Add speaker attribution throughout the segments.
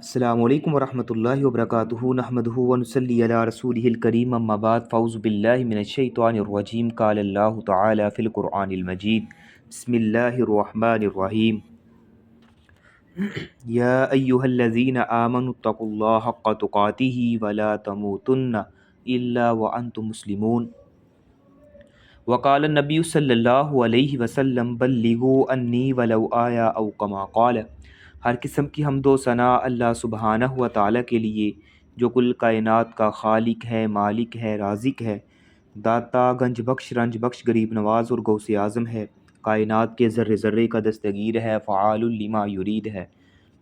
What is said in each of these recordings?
Speaker 1: السلام علیکم ورحمۃ اللہ وبرکاتہ نحمدہ ونصلی علی رسولہ الکریم اما بعد فاعوذ باللہ من الشیطان الرجیم قال اللہ تعالی فی القرآن المجید بسم اللہ الرحمن الرحیم یا ایہا الذین آمنوا اتقوا اللہ حق تقاتہ ولا تموتن الا وانتم مسلمون وقال النبی صلی اللہ علیہ وسلم بلغوا انی ولو آیا او کما قال۔ ہر قسم کی حمد و ثنا اللہ سبحانہ و تعالیٰ کے لیے جو کل کائنات کا خالق ہے، مالک ہے، رازق ہے، داتا گنج بخش رنج بخش غریب نواز اور غوث اعظم ہے، کائنات کے ذرے ذرے کا دستگیر ہے، فعال لما یرید ہے،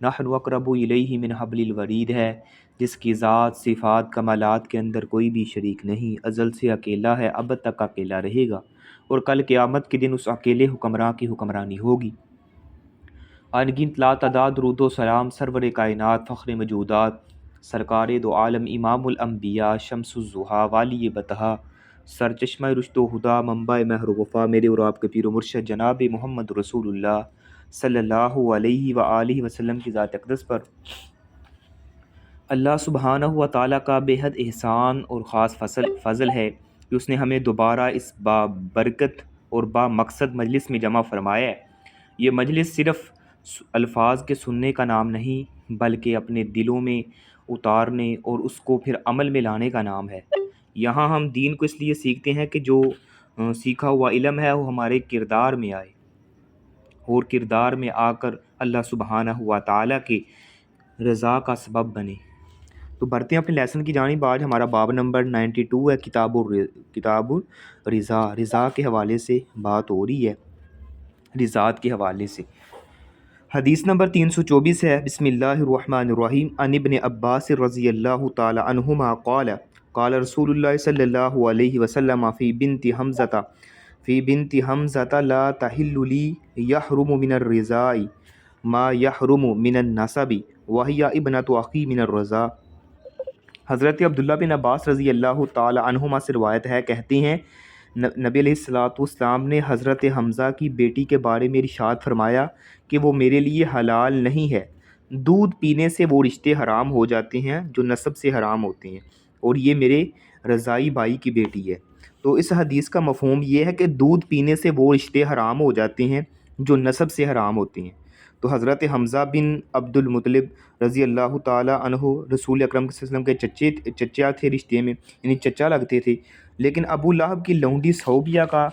Speaker 1: نحن اقرب الیہ من حبل الورید ہے، جس کی ذات صفات کمالات کے اندر کوئی بھی شریک نہیں، ازل سے اکیلا ہے، اب تک اکیلا رہے گا، اور کل قیامت کے دن اس اکیلے حکمراں کی حکمرانی ہوگی۔ انگنت لا تعداد درود و سلام سرور کائنات فخر موجودات سرکار دو عالم امام الانبیاء شمس الضحیٰ والی بطحا سرچشمہ رشد و ہدا منبع مہر و وفا میرے اور آپ کے پیر و مرشد جناب محمد رسول اللہ صلی اللہ علیہ وآلہ وسلم کی ذات اقدس پر اللہ سبحانہ و تعالیٰ کا بے حد احسان اور خاص فضل ہے کہ اس نے ہمیں دوبارہ اس بابرکت اور با مقصد مجلس میں جمع فرمایا ہے۔ یہ مجلس صرف الفاظ کے سننے کا نام نہیں بلکہ اپنے دلوں میں اتارنے اور اس کو پھر عمل میں لانے کا نام ہے۔ یہاں ہم دین کو اس لیے سیکھتے ہیں کہ جو سیکھا ہوا علم ہے وہ ہمارے کردار میں آئے اور کردار میں آ کر اللہ سبحانہ و تعالیٰ کی رضا کا سبب بنے۔ تو بڑھتے ہیں اپنے لیسن کی جانب۔ آج ہمارا باب نمبر 92 ہے، کتاب الرضا۔ رضا کے حوالے سے بات ہو رہی ہے، رضاعت کے حوالے سے۔ حدیث نمبر 324 ہے، بسم اللہ الرحمن الرحیم، عن ابن عباس رضی اللہ تعالی عنہما قال قال رسول اللہ صلی اللہ علیہ وسلم فی بنت حمزة لا تحل لی یحرم من الرضاء ما یحرم من النسب وہی ابنۃ اخی من الرضاء۔ حضرت عبداللہ بن عباس رضی اللہ تعالی عنہما سے روایت ہے، کہتے ہیں نبی علیہ الصلوۃ والسلام نے حضرت حمزہ کی بیٹی کے بارے میں ارشاد فرمایا کہ وہ میرے لیے حلال نہیں ہے، دودھ پینے سے وہ رشتے حرام ہو جاتے ہیں جو نسب سے حرام ہوتے ہیں، اور یہ میرے رضائی بھائی کی بیٹی ہے۔ تو اس حدیث کا مفہوم یہ ہے کہ دودھ پینے سے وہ رشتے حرام ہو جاتے ہیں جو نسب سے حرام ہوتے ہیں۔ تو حضرت حمزہ بن عبد المطلب رضی اللہ تعالی عنہ رسول اکرم صلی اللہ علیہ وسلم کے چچا تھے، رشتے میں یعنی چچا لگتے تھے، لیکن ابو لہب کی لونڈی صوبیہ کا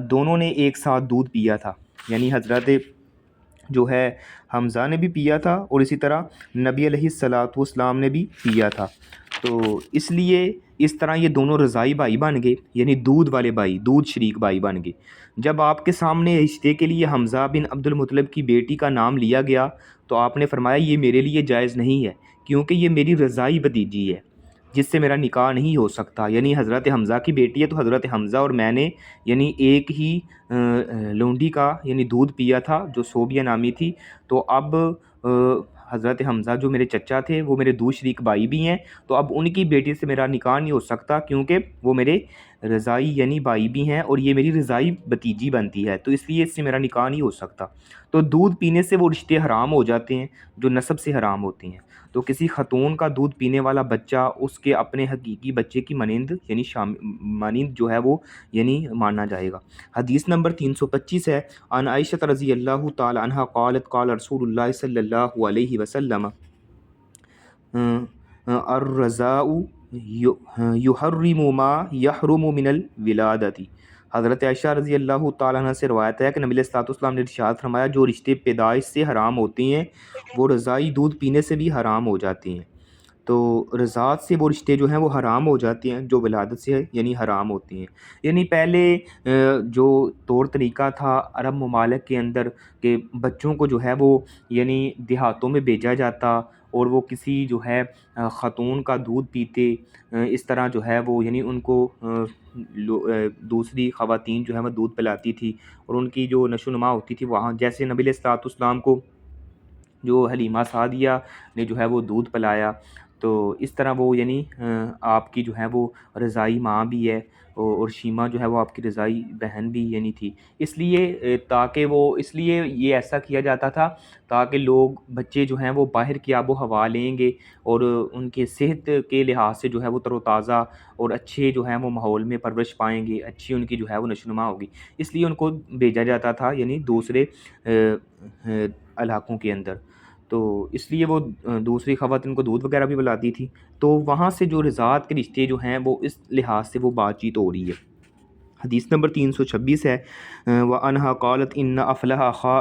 Speaker 1: دونوں نے ایک ساتھ دودھ پیا تھا، یعنی حضرت جو ہے حمزہ نے بھی پیا تھا اور اسی طرح نبی علیہ الصلوۃ والسلام نے بھی پیا تھا۔ تو اس لیے اس طرح یہ دونوں رضائی بھائی بن گئے، یعنی دودھ والے بھائی، دودھ شریک بھائی بن گئے۔ جب آپ کے سامنے رشتے کے لیے حمزہ بن عبد المطلب کی بیٹی کا نام لیا گیا تو آپ نے فرمایا یہ میرے لیے جائز نہیں ہے، کیونکہ یہ میری رضائی بھتیجی ہے جس سے میرا نکاح نہیں ہو سکتا، یعنی حضرت حمزہ کی بیٹی ہے، تو حضرت حمزہ اور میں نے یعنی ایک ہی لونڈی کا یعنی دودھ پیا تھا جو صوبیہ نامی تھی، تو اب حضرت حمزہ جو میرے چچا تھے وہ میرے دودھ شریک بھائی بھی ہیں، تو اب ان کی بیٹی سے میرا نکاح نہیں ہو سکتا کیونکہ وہ میرے رضائی یعنی بھائی بھی ہیں اور یہ میری رضائی بھتیجی بنتی ہے، تو اس لیے اس سے میرا نکاح نہیں ہو سکتا۔ تو دودھ پینے سے وہ رشتے حرام ہو جاتے ہیں جو نسب سے حرام ہوتے ہیں۔ تو کسی خاتون کا دودھ پینے والا بچہ اس کے اپنے حقیقی بچے کی مانند یعنی مانند جو ہے وہ یعنی مانا جائے گا۔ حدیث نمبر 325 ہے، عن عائشہ رضی اللہ تعالی عنہ قالت قال رسول اللہ صلی اللہ علیہ وسلم الرضاء یحرم ما یحرم من الولادۃ۔ حضرت عائشہ رضی اللہ تعالیٰ عنہ سے روایت ہے کہ نبی علیہ الصلوۃ والسلام نے ارشاد فرمایا جو رشتے پیدائش سے حرام ہوتے ہیں وہ رضائی دودھ پینے سے بھی حرام ہو جاتے ہیں۔ تو رضاعت سے وہ رشتے جو ہیں وہ حرام ہو جاتے ہیں جو ولادت سے یعنی حرام ہوتے ہیں۔ یعنی پہلے جو طور طریقہ تھا عرب ممالک کے اندر کہ بچوں کو جو ہے وہ یعنی دیہاتوں میں بھیجا جاتا اور وہ کسی جو ہے خاتون کا دودھ پیتے، اس طرح جو ہے وہ یعنی ان کو دوسری خواتین جو ہے وہ دودھ پلاتی تھی اور ان کی جو نشو و نما ہوتی تھی وہاں، جیسے نبی علیہ الصلوۃ والسلام کو جو حلیمہ سعدیہ نے جو ہے وہ دودھ پلایا، تو اس طرح وہ یعنی آپ کی جو ہے وہ رضائی ماں بھی ہے، اور شیمہ جو ہے وہ آپ کی رضائی بہن بھی یعنی تھی، اس لیے تاکہ وہ اس لیے یہ ایسا کیا جاتا تھا تاکہ لوگ بچے جو ہیں وہ باہر کی آب و ہوا لیں گے اور ان کے صحت کے لحاظ سے جو ہے وہ تر و تازہ اور اچھے جو ہیں وہ ماحول میں پرورش پائیں گے، اچھی ان کی جو ہے وہ نشو و نما ہوگی، اس لیے ان کو بھیجا جاتا تھا یعنی دوسرے علاقوں کے اندر، تو اس لیے وہ دوسری خواتین کو دودھ وغیرہ بھی پلاتی تھی، تو وہاں سے جو رضاعت کے رشتے جو ہیں وہ اس لحاظ سے وہ بات چیت ہو رہی ہے۔ حدیث نمبر 326 ہے، وَأَنْهَا قَالَتْ إِنَّ أَفْلَحَ أَخَا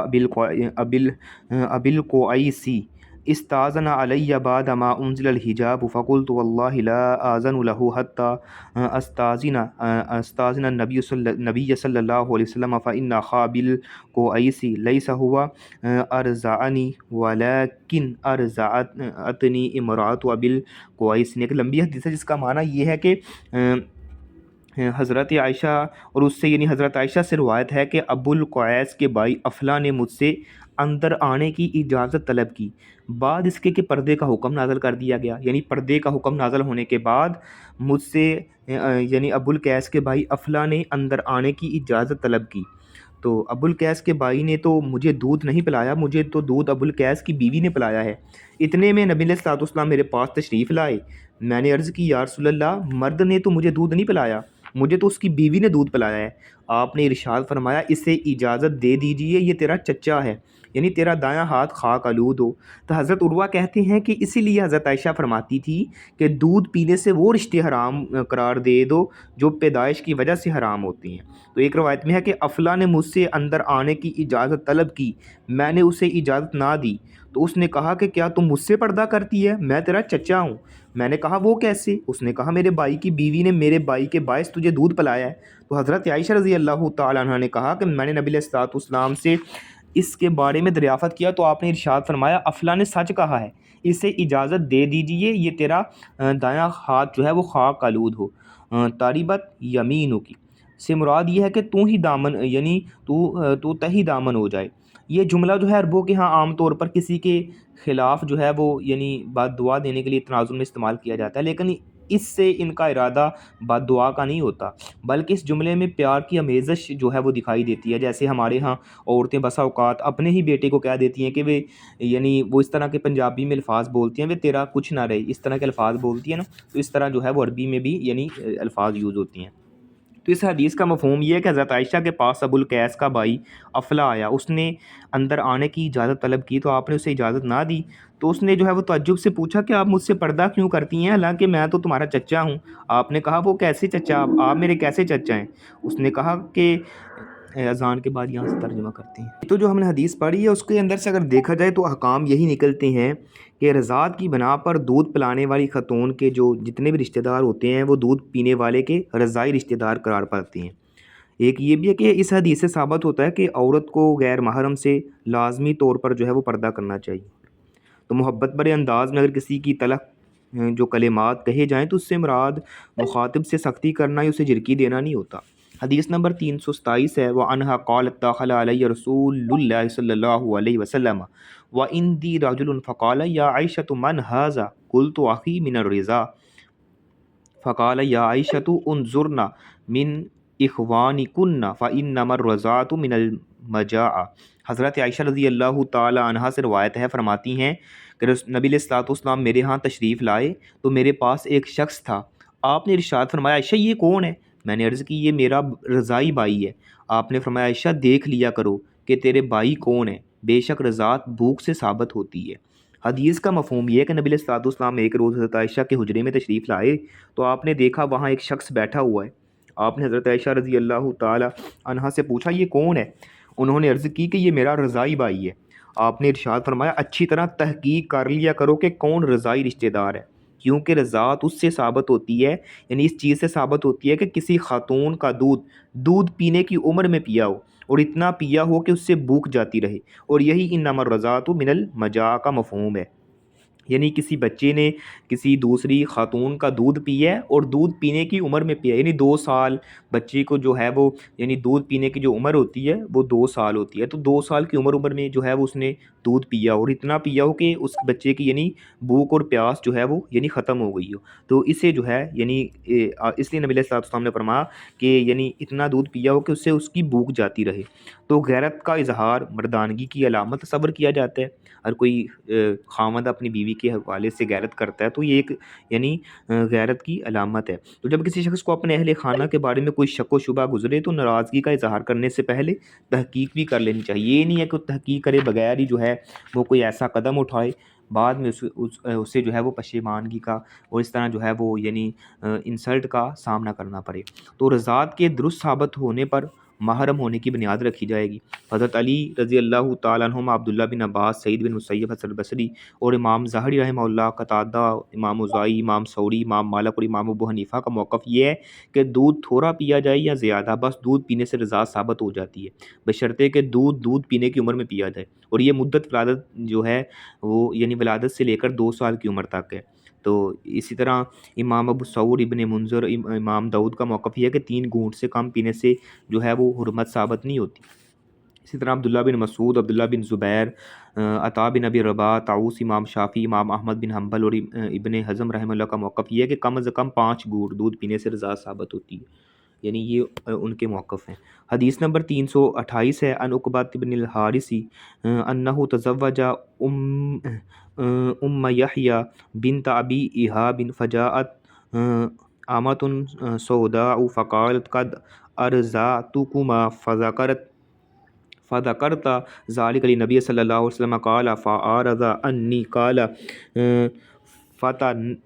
Speaker 1: أَبِي الْقُعَيْسِ استاذن علی بعد ما انزل الحجاب فقلت والله لا آذن له حتى استاذن النبي صلی اللہ علیہ وسلم فإن أخا بالقعيس ليس هو ارزعنی ولكن ارزعتنی امرأة ابی القعيس۔ ایک لمبی حدیث ہے جس کا معنی یہ ہے کہ حضرت عائشہ اور اس سے یعنی حضرت عائشہ سے روایت ہے کہ ابو القعیس کے بھائی افلا نے مجھ سے اندر آنے کی اجازت طلب کی، بعد اس کے کہ پردے کا حکم نازل کر دیا گیا، یعنی پردے کا حکم نازل ہونے کے بعد مجھ سے یعنی ابو القیس کے بھائی افلا نے اندر آنے کی اجازت طلب کی، تو ابو القیس کے بھائی نے تو مجھے دودھ نہیں پلایا، مجھے تو دودھ ابو القیس کی بیوی نے پلایا ہے۔ اتنے میں نبی علیہ الصلوۃ والسلام میرے پاس تشریف لائے، میں نے عرض کی یا رسول اللہ مرد نے تو مجھے دودھ نہیں پلایا، مجھے تو اس کی بیوی نے دودھ پلایا ہے۔ آپ نے ارشاد فرمایا اسے اجازت دے دیجئے، یہ تیرا چچا ہے، یعنی تیرا دایاں ہاتھ خاک آلود ہو۔ تو حضرت عروہ کہتے ہیں کہ اسی لیے حضرت عائشہ فرماتی تھی کہ دودھ پینے سے وہ رشتے حرام قرار دے دو جو پیدائش کی وجہ سے حرام ہوتے ہیں۔ تو ایک روایت میں ہے کہ افلا نے مجھ سے اندر آنے کی اجازت طلب کی، میں نے اسے اجازت نہ دی، تو اس نے کہا کہ کیا تم مجھ سے پردہ کرتی ہے؟ میں تیرا چچا ہوں۔ میں نے کہا وہ کیسے؟ اس نے کہا میرے بھائی کی بیوی نے میرے بھائی کے باعث تجھے دودھ پلایا ہے۔ تو حضرت عائشہ رضی اللہ تعالیٰ عنہ نے کہا کہ میں نے نبی علیہ الصلوۃ والسلام سے اس کے بارے میں دریافت کیا تو آپ نے ارشاد فرمایا افلا نے سچ کہا ہے، اسے اجازت دے دیجئے، یہ تیرا دایاں ہاتھ جو ہے وہ خاک آلود ہو۔ تاریبت یمینو کی سے مراد یہ ہے کہ تو ہی دامن یعنی تو تہی دامن ہو جائے۔ یہ جملہ جو ہے عربوں کے ہاں عام طور پر کسی کے خلاف جو ہے وہ یعنی بد دعا دینے کے لیے تناظر میں استعمال کیا جاتا ہے، لیکن اس سے ان کا ارادہ بد دعا کا نہیں ہوتا، بلکہ اس جملے میں پیار کی آمیزش جو ہے وہ دکھائی دیتی ہے۔ جیسے ہمارے ہاں عورتیں بسا اوقات اپنے ہی بیٹے کو کہہ دیتی ہیں کہ وہ اس طرح کے پنجابی میں الفاظ بولتی ہیں تیرا کچھ نہ رہے، اس طرح کے الفاظ بولتی ہیں نا، تو اس طرح جو ہے وہ عربی میں بھی یعنی الفاظ یوز ہوتی ہیں۔ تو اس حدیث کا مفہوم یہ ہے کہ حضرت عائشہ کے پاس ابو القیس کا بھائی افلا آیا، اس نے اندر آنے کی اجازت طلب کی تو آپ نے اسے اجازت نہ دی، تو اس نے جو ہے وہ تعجب سے پوچھا کہ آپ مجھ سے پردہ کیوں کرتی ہیں حالانکہ میں تو تمہارا چچا ہوں۔ آپ نے کہا وہ کیسے چچا، آپ میرے کیسے چچا ہیں؟ اس نے کہا کہ اذان کے بعد یہاں سے ترجمہ کرتے ہیں۔ تو جو ہم نے حدیث پڑھی ہے اس کے اندر سے اگر دیکھا جائے تو احکام یہی نکلتے ہیں کہ رضاعت کی بنا پر دودھ پلانے والی خاتون کے جو جتنے بھی رشتہ دار ہوتے ہیں وہ دودھ پینے والے کے رضائی رشتہ دار قرار پاتے ہیں۔ ایک یہ بھی ہے کہ اس حدیث سے ثابت ہوتا ہے کہ عورت کو غیر محرم سے لازمی طور پر جو ہے وہ پردہ کرنا چاہیے۔ تو محبت بھرے انداز میں اگر کسی کی تلخ جو کلمات کہے جائیں تو اس سے مراد مخاطب سے سختی کرنا یا اسے جھرکی دینا نہیں ہوتا۔ حدیث نمبر 327 ہے، وعنہا قالت دخل علی رسول اللہ صلی اللہ علیہ وسلم وعندی رجل فقال یا عائشۃ من ھذا قلت اخی من الرضا فقال یا عائشۃ انظرنا من اخوانکن فانما الرضاعۃ من المجاعہ۔ حضرت عائشہ رضی اللہ تعالی عنہا سے روایت ہے، فرماتی ہیں کہ نبی علیہ الصلوۃ والسلام میرے ہاں تشریف لائے تو میرے پاس ایک شخص تھا، آپ نے ارشاد فرمایا عائشہ یہ کون ہے؟ میں نے عرض کی یہ میرا رضائی بھائی ہے۔ آپ نے فرمایا عائشہ دیکھ لیا کرو کہ تیرے بھائی کون ہے، بے شک رضاعت بھوک سے ثابت ہوتی ہے۔ حدیث کا مفہوم یہ ہے کہ نبی علیہ الصلوۃ والسلام ایک روز حضرت عائشہ کے حجرے میں تشریف لائے تو آپ نے دیکھا وہاں ایک شخص بیٹھا ہوا ہے۔ آپ نے حضرت عائشہ رضی اللہ تعالی عنہا سے پوچھا یہ کون ہے؟ انہوں نے عرض کی کہ یہ میرا رضائی بھائی ہے۔ آپ نے ارشاد فرمایا اچھی طرح تحقیق کر لیا کرو کہ کون رضائی رشتہ دار ہے، کیونکہ رضاعت اس سے ثابت ہوتی ہے یعنی اس چیز سے ثابت ہوتی ہے کہ کسی خاتون کا دودھ پینے کی عمر میں پیا ہو اور اتنا پیا ہو کہ اس سے بھوک جاتی رہے، اور یہی انما الرضاعۃ من المجاع کا مفہوم ہے۔ یعنی کسی بچے نے کسی دوسری خاتون کا دودھ پیا ہے اور دودھ پینے کی عمر میں پیا ہے، یعنی 2 سال بچے کو جو ہے وہ، یعنی دودھ پینے کی جو عمر ہوتی ہے وہ 2 سال ہوتی ہے، تو 2 سال کی عمر میں جو ہے وہ اس نے دودھ پیا اور اتنا پیا ہو کہ اس بچے کی یعنی بھوک اور پیاس جو ہے وہ یعنی ختم ہو گئی ہو، تو اسے جو ہے یعنی اس لیے نبی علیہ الصلوۃ والسلام نے فرمایا کہ یعنی اتنا دودھ پیا ہو کہ اس سے اس کی بھوک جاتی رہے۔ تو غیرت کا اظہار مردانگی کی علامت تصور کیا جاتا ہے۔ اگر کوئی خاوند اپنی بیوی کے حوالے سے غیرت کرتا ہے تو یہ ایک یعنی غیرت کی علامت ہے۔ تو جب کسی شخص کو اپنے اہل خانہ کے بارے میں کوئی شک و شبہ گزرے تو ناراضگی کا اظہار کرنے سے پہلے تحقیق بھی کر لینی چاہیے۔ یہ نہیں ہے کہ وہ تحقیق کرے بغیر ہی جو ہے وہ کوئی ایسا قدم اٹھائے بعد میں اسے جو ہے وہ پشیمانگی کا اور اس طرح جو ہے وہ یعنی انسلٹ کا سامنا کرنا پڑے۔ تو رضاعت کے درست ثابت ہونے پر محرم ہونے کی بنیاد رکھی جائے گی۔ حضرت علی رضی اللہ تعالیٰ عنہما، عبداللہ بن عباس، سعید بن مسیب، حسن البصری اور امام ظاہری رحمہ اللہ، قتادہ، امام اوزاعی، امام ثوری، امام مالک اور امام ابو حنیفہ کا موقف یہ ہے کہ دودھ تھوڑا پیا جائے یا زیادہ، بس دودھ پینے سے رضاعت ثابت ہو جاتی ہے، بشرطے کہ دودھ پینے کی عمر میں پیا جائے، اور یہ مدت ولادت جو ہے وہ یعنی ولادت سے لے کر 2 سال کی عمر تک ہے۔ تو اسی طرح امام ابو ثور، ابن منذر، امام داؤد کا موقف یہ ہے کہ 3 گھونٹ سے کم پینے سے جو ہے وہ حرمت ثابت نہیں ہوتی۔ اسی طرح عبداللہ بن مسعود، عبداللہ بن زبیر، عطا بن ابی رباح، طاؤس، امام شافعی، امام احمد بن حنبل اور ابن حزم رحمہ اللہ کا موقف یہ ہے کہ کم از کم 5 گھونٹ دودھ پینے سے رضاعت ثابت ہوتی ہے، یعنی یہ ان کے موقف ہیں۔ حدیث نمبر 328 ہے، ان عقبۃ بن الحارث انہ تزوج ام یحییٰ بنت ابی ایہاب فجاءت آمۃ سوداء فقالت قد ارضعتکما فذكرت ذلك للنبي صلى الله عليه وسلم قال فأعرض عني قال فتنحيت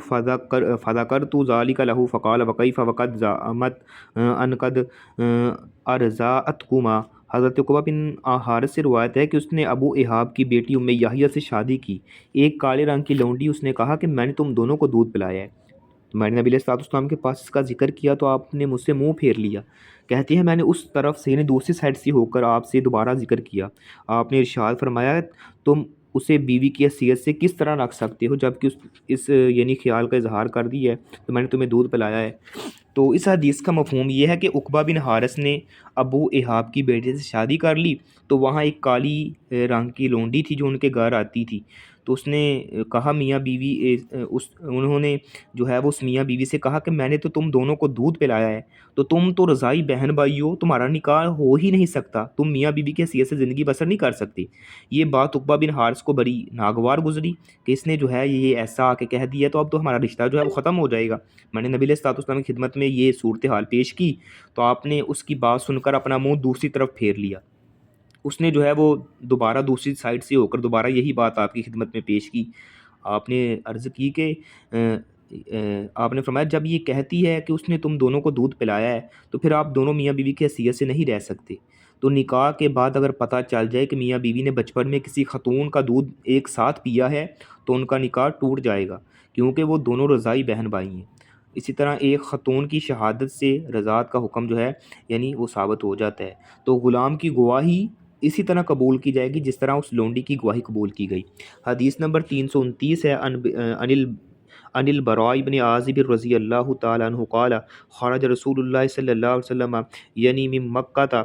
Speaker 1: فذكرت ذلك له فقال وكيف وقد زعمت أن قد أرضعتكما۔ حضرت عقبہ بن حارث سے روایت ہے کہ اس نے ابو ایہاب کی بیٹی ام یحییٰ سے شادی کی۔ ایک کالے رنگ کی لونڈی اس نے کہا کہ میں نے تم دونوں کو دودھ پلایا ہے۔ تو میں نے نبی علیہ الصلوۃ والسلام کے پاس اس کا ذکر کیا تو آپ نے مجھ سے منہ پھیر لیا۔ کہتے ہیں میں نے اس طرف سے یعنی دوسری سائڈ سے ہو کر آپ سے دوبارہ ذکر کیا۔ آپ نے ارشاد فرمایا تم اسے بیوی کی حیثیت سے کس طرح رکھ سکتے ہو جبکہ اس یعنی خیال کا اظہار کر دیا ہے تو میں نے تمہیں دودھ پلایا ہے۔ تو اس حدیث کا مفہوم یہ ہے کہ عقبہ بن حارث نے ابو ایہاب کی بیٹی سے شادی کر لی تو وہاں ایک کالی رنگ کی لونڈی تھی جو ان کے گھر آتی تھی، تو اس نے کہا میاں بیوی انہوں نے جو ہے وہ اس میاں بیوی سے کہا کہ میں نے تو تم دونوں کو دودھ پلایا ہے، تو تم تو رضائی بہن بھائی ہو، تمہارا نکاح ہو ہی نہیں سکتا، تم میاں بیوی کی حیثیت سے زندگی بسر نہیں کر سکتے۔ یہ بات عقبہ بن حارث کو بڑی ناگوار گزری کہ اس نے جو ہے یہ ایسا آ کے کہہ دیا تو اب تو ہمارا رشتہ جو ہے وہ ختم ہو جائے گا۔ میں نے نبی علیہ الصلوۃ والسلام کی خدمت میں یہ صورتحال پیش کی تو آپ نے اس کی بات سن کر اپنا منہ دوسری طرف پھیر لیا۔ اس نے جو ہے وہ دوبارہ دوسری سائڈ سے ہو کر دوبارہ یہی بات آپ کی خدمت میں پیش کی۔ آپ نے عرض کی کہ آپ نے فرمایا جب یہ کہتی ہے کہ اس نے تم دونوں کو دودھ پلایا ہے تو پھر آپ دونوں میاں بیوی کی حیثیت سے نہیں رہ سکتے، تو نکاح کے بعد اگر پتہ چل جائے کہ میاں بیوی نے بچپن میں کسی خاتون کا دودھ ایک ساتھ پیا ہے تو ان کا نکاح ٹوٹ جائے گا کیونکہ وہ دونوں رضائی بہن بھائی ہیں۔ اسی طرح ایک خاتون کی شہادت سے رضاعت کا حکم جو ہے یعنی وہ ثابت ہو جاتا ہے، تو غلام کی گواہی اسی طرح قبول کی جائے گی جس طرح اس لونڈی کی گواہی قبول کی گئی۔ حدیث نمبر 329 ہے، عن البراء بن عازب رضی اللہ تعالیٰ عنہ قال خرج رسول اللہ صلی اللہ علیہ وسلم یعنی من مکہ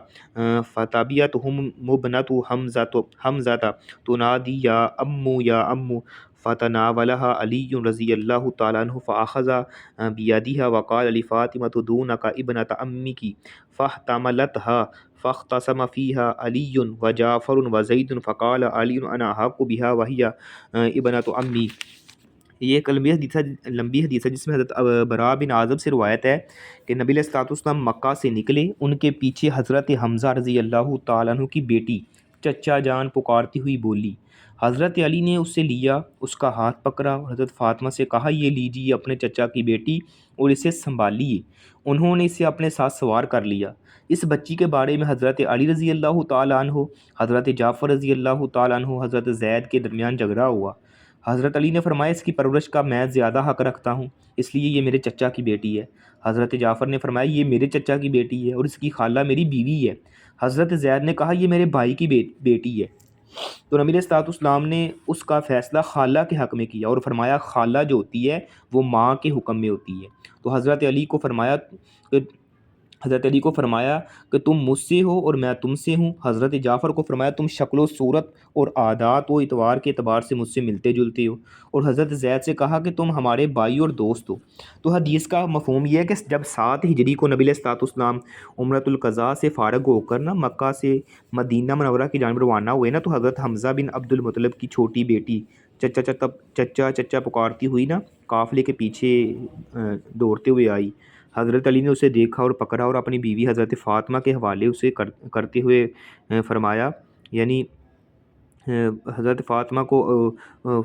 Speaker 1: فتبعتهم ابنة حمزة تنادی یا امو فتناولها علی رضی اللہ تعالیٰ عنہ فأخذ بیدها وقال لفاطمة دونك ابنة عمك فاحتملتها فاختصم فيها علي وجعفر وزيد فقال علي انا احق بها وهي ابنة عمي۔ یہ ایک لمبی حدیث ہے جس میں حضرت براء بن عازب سے روایت ہے کہ نبی علیہ الصلوۃ والسلام مکہ سے نکلے، ان کے پیچھے حضرت حمزہ رضی اللہ تعالیٰ عنہ کی بیٹی چچا جان پکارتی ہوئی بولی۔ حضرت علی نے اسے لیا، اس کا ہاتھ پکڑا اور حضرت فاطمہ سے کہا یہ لیجیے اپنے چچا کی بیٹی اور اسے سنبھالیے۔ انہوں نے اسے اپنے ساتھ سوار کر لیا۔ اس بچی کے بارے میں حضرت علی رضی اللہ تعالیٰ عنہ، حضرت جعفر رضی اللہ تعالیٰ عنہ، حضرت زید کے درمیان جھگڑا ہوا۔ حضرت علی نے فرمایا اس کی پرورش کا میں زیادہ حق رکھتا ہوں اس لیے یہ میرے چچا کی بیٹی ہے۔ حضرت جعفر نے فرمایا یہ میرے چچا کی بیٹی ہے اور اس کی خالہ میری بیوی ہے۔ حضرت زید نے کہا یہ میرے بھائی کی بیٹی ہے۔ تو نبی علیہ الصلوۃ والسلام نے اس کا فیصلہ خالہ کے حق میں کیا اور فرمایا خالہ جو ہوتی ہے وہ ماں کے حکم میں ہوتی ہے۔ تو حضرت علی کو فرمایا کہ تم مجھ سے ہو اور میں تم سے ہوں۔ حضرت جعفر کو فرمایا تم شکل و صورت اور عادات و اعتبار کے اعتبار سے مجھ سے ملتے جلتے ہو۔ اور حضرت زید سے کہا کہ تم ہمارے بھائی اور دوست ہو۔ تو حدیث کا مفہوم یہ ہے کہ جب 7 ہجری کو نبی علیہ الصلوۃ والسلام عمرۃ القضاء سے فارغ ہو کر نا مکہ سے مدینہ منورہ کی جانب روانہ ہوئے نا، تو حضرت حمزہ بن عبد المطلب کی چھوٹی بیٹی چچا پکارتی ہوئی نا قافلے کے پیچھے دوڑتے ہوئے آئی۔ حضرت علی نے اسے دیکھا اور پکڑا اور اپنی بیوی حضرت فاطمہ کے حوالے اسے کرتے ہوئے فرمایا، یعنی حضرت فاطمہ کو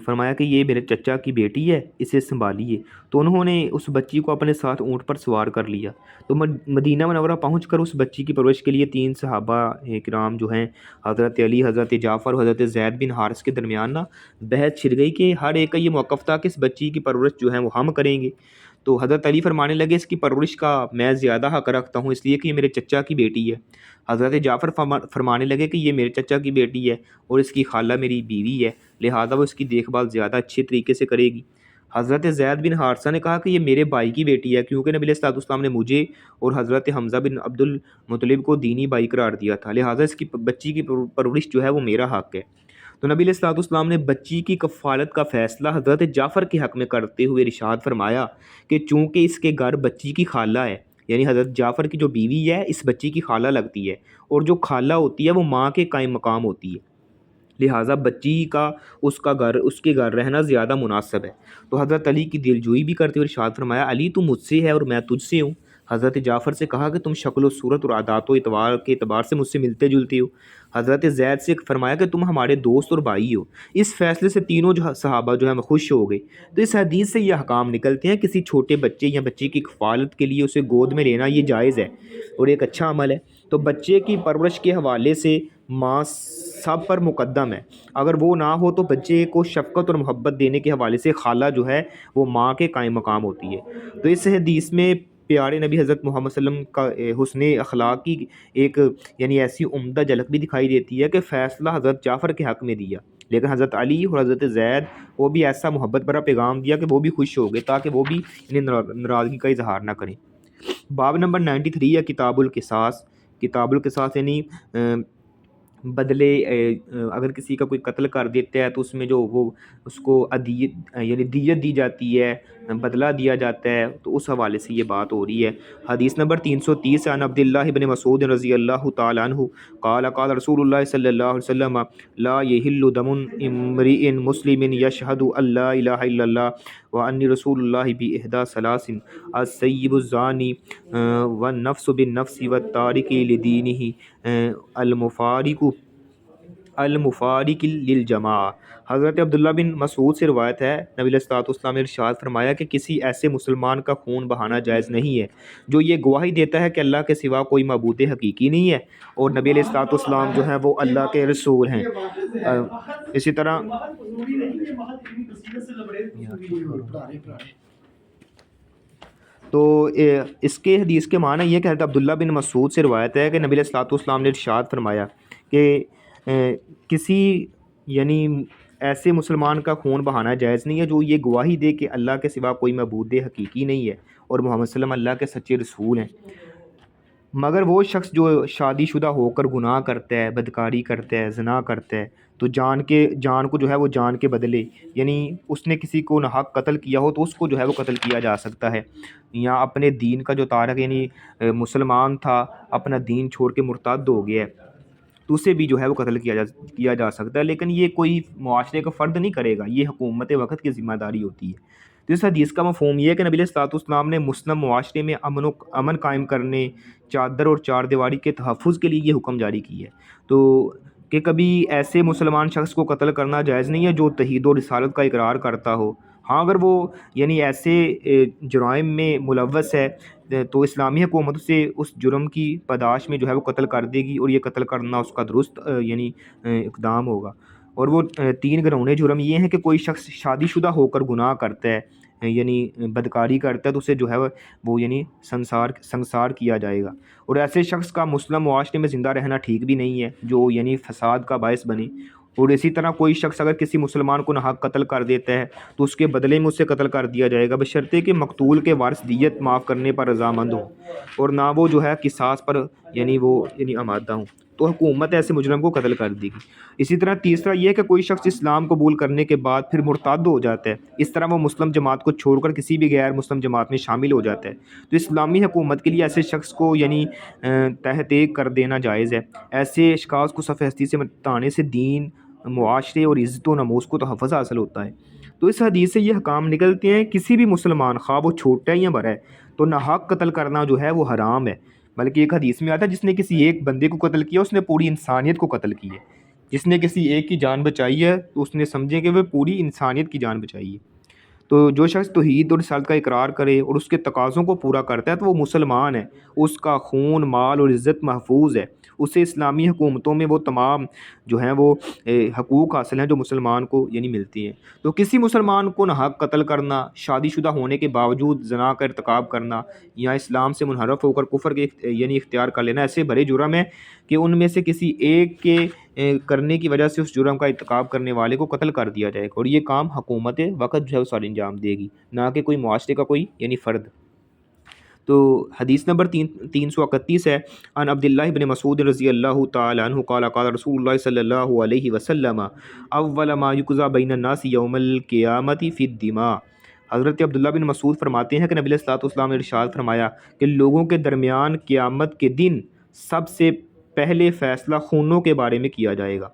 Speaker 1: فرمایا کہ یہ میرے چچا کی بیٹی ہے، اسے سنبھالیے۔ تو انہوں نے اس بچی کو اپنے ساتھ اونٹ پر سوار کر لیا۔ تو مدینہ منورہ پہنچ کر اس بچی کی پرورش کے لیے 3 صحابہ کرام جو ہیں حضرت علی، حضرت جعفر اور حضرت زید بن حارث کے درمیان نا بحث چھڑ گئی کہ ہر ایک کا یہ موقف تھا کہ اس بچی کی پرورش جو ہے وہ ہم کریں گے۔ تو حضرت علی فرمانے لگے اس کی پرورش کا میں زیادہ حق رکھتا ہوں، اس لیے کہ یہ میرے چچا کی بیٹی ہے۔ حضرت جعفر فرمانے لگے کہ یہ میرے چچا کی بیٹی ہے اور اس کی خالہ میری بیوی ہے، لہٰذا وہ اس کی دیکھ بھال زیادہ اچھے طریقے سے کرے گی۔ حضرت زید بن حارثہ نے کہا کہ یہ میرے بھائی کی بیٹی ہے، کیونکہ نبی علیہ الصلوۃ والسلام نے مجھے اور حضرت حمزہ بن عبد المطلب کو دینی بھائی قرار دیا تھا، لہٰذا اس کی بچی کی پرورش جو ہے وہ میرا حق ہے۔ تو نبی علیہ الصلوۃ والسلام نے بچی کی کفالت کا فیصلہ حضرت جعفر کے حق میں کرتے ہوئے ارشاد فرمایا کہ چونکہ اس کے گھر بچی کی خالہ ہے، یعنی حضرت جعفر کی جو بیوی ہے اس بچی کی خالہ لگتی ہے، اور جو خالہ ہوتی ہے وہ ماں کے قائم مقام ہوتی ہے، لہٰذا بچی کا اس کے گھر رہنا زیادہ مناسب ہے۔ تو حضرت علی کی دلجوئی بھی کرتے ہوئے ارشاد فرمایا علی تو مجھ سے ہے اور میں تجھ سے ہوں۔ حضرت جعفر سے کہا کہ تم شکل و صورت اور عادات و اعتبار کے اعتبار سے مجھ سے ملتے جلتے ہو۔ حضرت زید سے فرمایا کہ تم ہمارے دوست اور بھائی ہو۔ اس فیصلے سے تینوں صحابہ جو ہیں خوش ہو گئے۔ تو اس حدیث سے یہ احکام نکلتے ہیں کسی چھوٹے بچے یا بچی کی کفالت کے لیے اسے گود میں لینا یہ جائز ہے اور ایک اچھا عمل ہے۔ تو بچے کی پرورش کے حوالے سے ماں سب پر مقدم ہے، اگر وہ نہ ہو تو بچے کو شفقت اور محبت دینے کے حوالے سے خالہ جو ہے وہ ماں کے قائم مقام ہوتی ہے۔ تو اس حدیث میں پیارے نبی حضرت محمد صلی اللہ علیہ وسلم کا حسن اخلاق کی ایک یعنی ایسی عمدہ جھلک بھی دکھائی دیتی ہے کہ فیصلہ حضرت جعفر کے حق میں دیا، لیکن حضرت علی اور حضرت زید وہ بھی ایسا محبت بھرا پیغام دیا کہ وہ بھی خوش ہو گئے تاکہ وہ بھی ناراضگی کا اظہار نہ کریں۔ باب نمبر 93 ہے کتاب القصاص۔ کتاب القصاص یعنی بدلے، اگر کسی کا کوئی قتل کر دیتا ہے تو اس میں جو وہ اس کو یعنی دیت دی جاتی ہے، بدلہ دیا جاتا ہے، تو اس حوالے سے یہ بات ہو رہی ہے۔ حدیث نمبر 330 عن عبداللہ بن مسعود رضی اللہ تعالیٰ عنہ قال قال رسول اللہ صلی اللہ علیہ وسلم لا يحل دم امرئ مسلم یشہد ان لا الہ الا اللہ وانی رسول اللہ بإحدى ثلاث السیب الزانی والنفس بالنفس والتارک لدینہ المفارق للجماعہ۔ حضرت عبداللہ بن مسعود سے روایت ہے، نبی علیہ الصلوۃ والسلام نے ارشاد فرمایا کہ کسی ایسے مسلمان کا خون بہانا جائز نہیں ہے جو یہ گواہی دیتا ہے کہ اللہ کے سوا کوئی معبود حقیقی نہیں ہے اور نبی علیہ الصلوۃ والسلام جو ہیں وہ اللہ کے رسول ہیں۔ اسی طرح تو اس کے حدیث کے معنی یہ کہ حضرت عبداللہ بن مسعود سے روایت ہے کہ نبی علیہ الصلوۃ والسلام نے ارشاد فرمایا کہ کسی یعنی ایسے مسلمان کا خون بہانا جائز نہیں ہے جو یہ گواہی دے کہ اللہ کے سوا کوئی معبود حقیقی نہیں ہے اور محمد صلی اللہ علیہ وسلم اللہ کے سچے رسول ہیں، مگر وہ شخص جو شادی شدہ ہو کر گناہ کرتا ہے، بدکاری کرتا ہے، زنا کرتا ہے، تو جان کو جو ہے وہ جان کے بدلے، یعنی اس نے کسی کو ناحق قتل کیا ہو تو اس کو جو ہے وہ قتل کیا جا سکتا ہے، یا اپنے دین کا جو تارک یعنی مسلمان تھا اپنا دین چھوڑ کے مرتد ہو گیا ہے تو اسے بھی جو ہے وہ قتل کیا جا سکتا ہے، لیکن یہ کوئی معاشرے کا فرد نہیں کرے گا، یہ حکومت وقت کی ذمہ داری ہوتی ہے۔ تو اس حدیث کا مفہوم یہ ہے کہ نبی علیہ الصلوۃ والسلام نے مسلم معاشرے میں امن قائم کرنے، چادر اور چار دیواری کے تحفظ کے لیے یہ حکم جاری کی ہے، تو کہ کبھی ایسے مسلمان شخص کو قتل کرنا جائز نہیں ہے جو توحید و رسالت کا اقرار کرتا ہو۔ ہاں اگر وہ یعنی ایسے جرائم میں ملوث ہے تو اسلامی حکومت سے اس جرم کی پاداش میں جو ہے وہ قتل کر دے گی، اور یہ قتل کرنا اس کا درست یعنی اقدام ہوگا۔ اور وہ 3 گھرونے جرم یہ ہیں کہ کوئی شخص شادی شدہ ہو کر گناہ کرتا ہے یعنی بدکاری کرتا ہے تو اسے جو ہے وہ یعنی سنسار کیا جائے گا، اور ایسے شخص کا مسلم معاشرے میں زندہ رہنا ٹھیک بھی نہیں ہے جو یعنی فساد کا باعث بنے۔ اور اسی طرح کوئی شخص اگر کسی مسلمان کو ناحق قتل کر دیتا ہے تو اس کے بدلے میں اسے قتل کر دیا جائے گا، بشرطے کہ مقتول کے وارث دیت معاف کرنے پر رضامند ہوں اور نہ وہ جو ہے قصاص پر آمادہ ہوں، تو حکومت ایسے مجرم کو قتل کر دے گی۔ اسی طرح تیسرا یہ ہے کہ کوئی شخص اسلام قبول کرنے کے بعد پھر مرتد ہو جاتا ہے، اس طرح وہ مسلم جماعت کو چھوڑ کر کسی بھی غیر مسلم جماعت میں شامل ہو جاتا ہے، تو اسلامی حکومت کے لیے ایسے شخص کو تحت ایک کر دینا جائز ہے۔ ایسے اشخاص کو صف ہستی سے مٹانے سے دین، معاشرے اور عزت و ناموس کو تحفظ حاصل ہوتا ہے۔ تو اس حدیث سے یہ حکام نکلتے ہیں، کسی بھی مسلمان خواہ وہ چھوٹا ہے یا بڑا ہے، تو ناحق قتل کرنا جو ہے وہ حرام ہے۔ بلکہ ایک حدیث میں آتا ہے، جس نے کسی ایک بندے کو قتل کیا اس نے پوری انسانیت کو قتل کی ہے، جس نے کسی ایک کی جان بچائی ہے تو اس نے سمجھے کہ وہ پوری انسانیت کی جان بچائی ہے۔ تو جو شخص توحید اور رسالت کا اقرار کرے اور اس کے تقاضوں کو پورا کرتا ہے تو وہ مسلمان ہے، اس کا خون، مال اور عزت محفوظ ہے، اسے اسلامی حکومتوں میں وہ تمام جو ہیں وہ حقوق حاصل ہیں جو مسلمان کو ملتی ہیں۔ تو کسی مسلمان کو ناحق قتل کرنا، شادی شدہ ہونے کے باوجود زنا کا ارتکاب کرنا یا اسلام سے منحرف ہو کر کفر کے اختیار کر لینا ایسے بڑے جرم ہیں کہ ان میں سے کسی ایک کے کرنے کی وجہ سے اس جرم کا ارتکاب کرنے والے کو قتل کر دیا جائے گا، اور یہ کام حکومت وقت جو ہے سارے انجام دے گی، نہ کہ کوئی معاشرے کا کوئی فرد۔ تو حدیث نمبر 331 ہے، عن عبداللہ بن مسعود رضی اللہ تعالی عنہ قال قال رسول اللہ صلی اللہ علیہ وسلم اول ما یقضی بین الناس یوم القیامت فی الدماء۔ حضرت عبداللہ بن مسعود فرماتے ہیں کہ نبی صلی اللہ علیہ وسلم نے ارشاد فرمایا کہ لوگوں کے درمیان قیامت کے دن سب سے پہلے فیصلہ خونوں کے بارے میں کیا جائے گا۔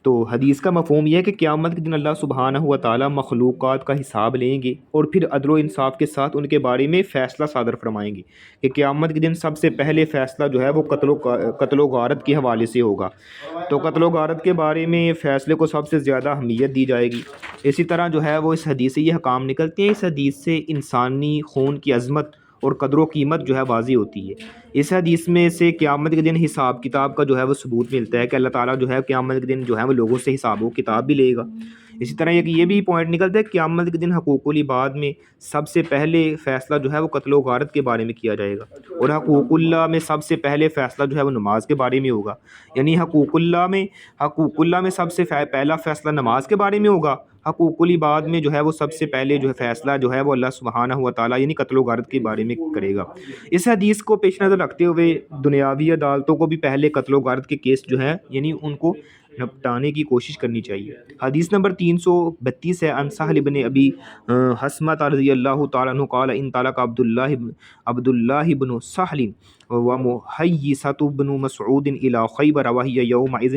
Speaker 1: تو حدیث کا مفہوم یہ ہے کہ قیامت کے دن اللہ سبحانہ و تعالیٰ مخلوقات کا حساب لیں گے اور پھر عدل و انصاف کے ساتھ ان کے بارے میں فیصلہ صادر فرمائیں گے کہ قیامت کے دن سب سے پہلے فیصلہ جو ہے وہ قتل و غارت کے حوالے سے ہوگا۔ تو قتل و غارت کے بارے میں فیصلے کو سب سے زیادہ اہمیت دی جائے گی۔ اسی طرح جو ہے وہ اس حدیث سے یہ حکام نکلتے ہیں، اس حدیث سے انسانی خون کی عظمت اور قدر و قیمت جو ہے واضح ہوتی ہے۔ اس حدیث میں سے قیامت کے دن حساب کتاب کا جو ہے وہ ثبوت ملتا ہے کہ اللہ تعالیٰ جو ہے قیامت کے دن جو ہے وہ لوگوں سے حساب و کتاب بھی لے گا۔ اسی طرح یہ بھی پوائنٹ نکلتا ہے کہ قیامت کے دن حقوق العباد میں سب سے پہلے فیصلہ جو ہے وہ قتل و غارت کے بارے میں کیا جائے گا، اور حقوق اللہ میں سب سے پہلے فیصلہ جو ہے وہ نماز کے بارے میں ہوگا۔ حقوق اللہ میں سب سے پہلا فیصلہ نماز کے بارے میں ہوگا، حقوق العباد میں جو ہے وہ سب سے پہلے جو ہے فیصلہ جو ہے وہ اللہ سبحانہ و تعالیٰ قتل و غارت کے بارے میں کرے گا۔ اس حدیث کو پیش نظر رکھتے ہوئے دنیاوی عدالتوں کو بھی پہلے قتل و غارت کے کیس جو ہیں ان کو نپٹانے کی کوشش کرنی چاہیے۔ حدیث نمبر 332 ہے، عن سہل بن ابی حثمۃ رضی اللہ تعالیٰ عنہ قال انطلق عبداللہ بن سہل ومحیصۃ بن مسعود الی خیبر وہی یومئذ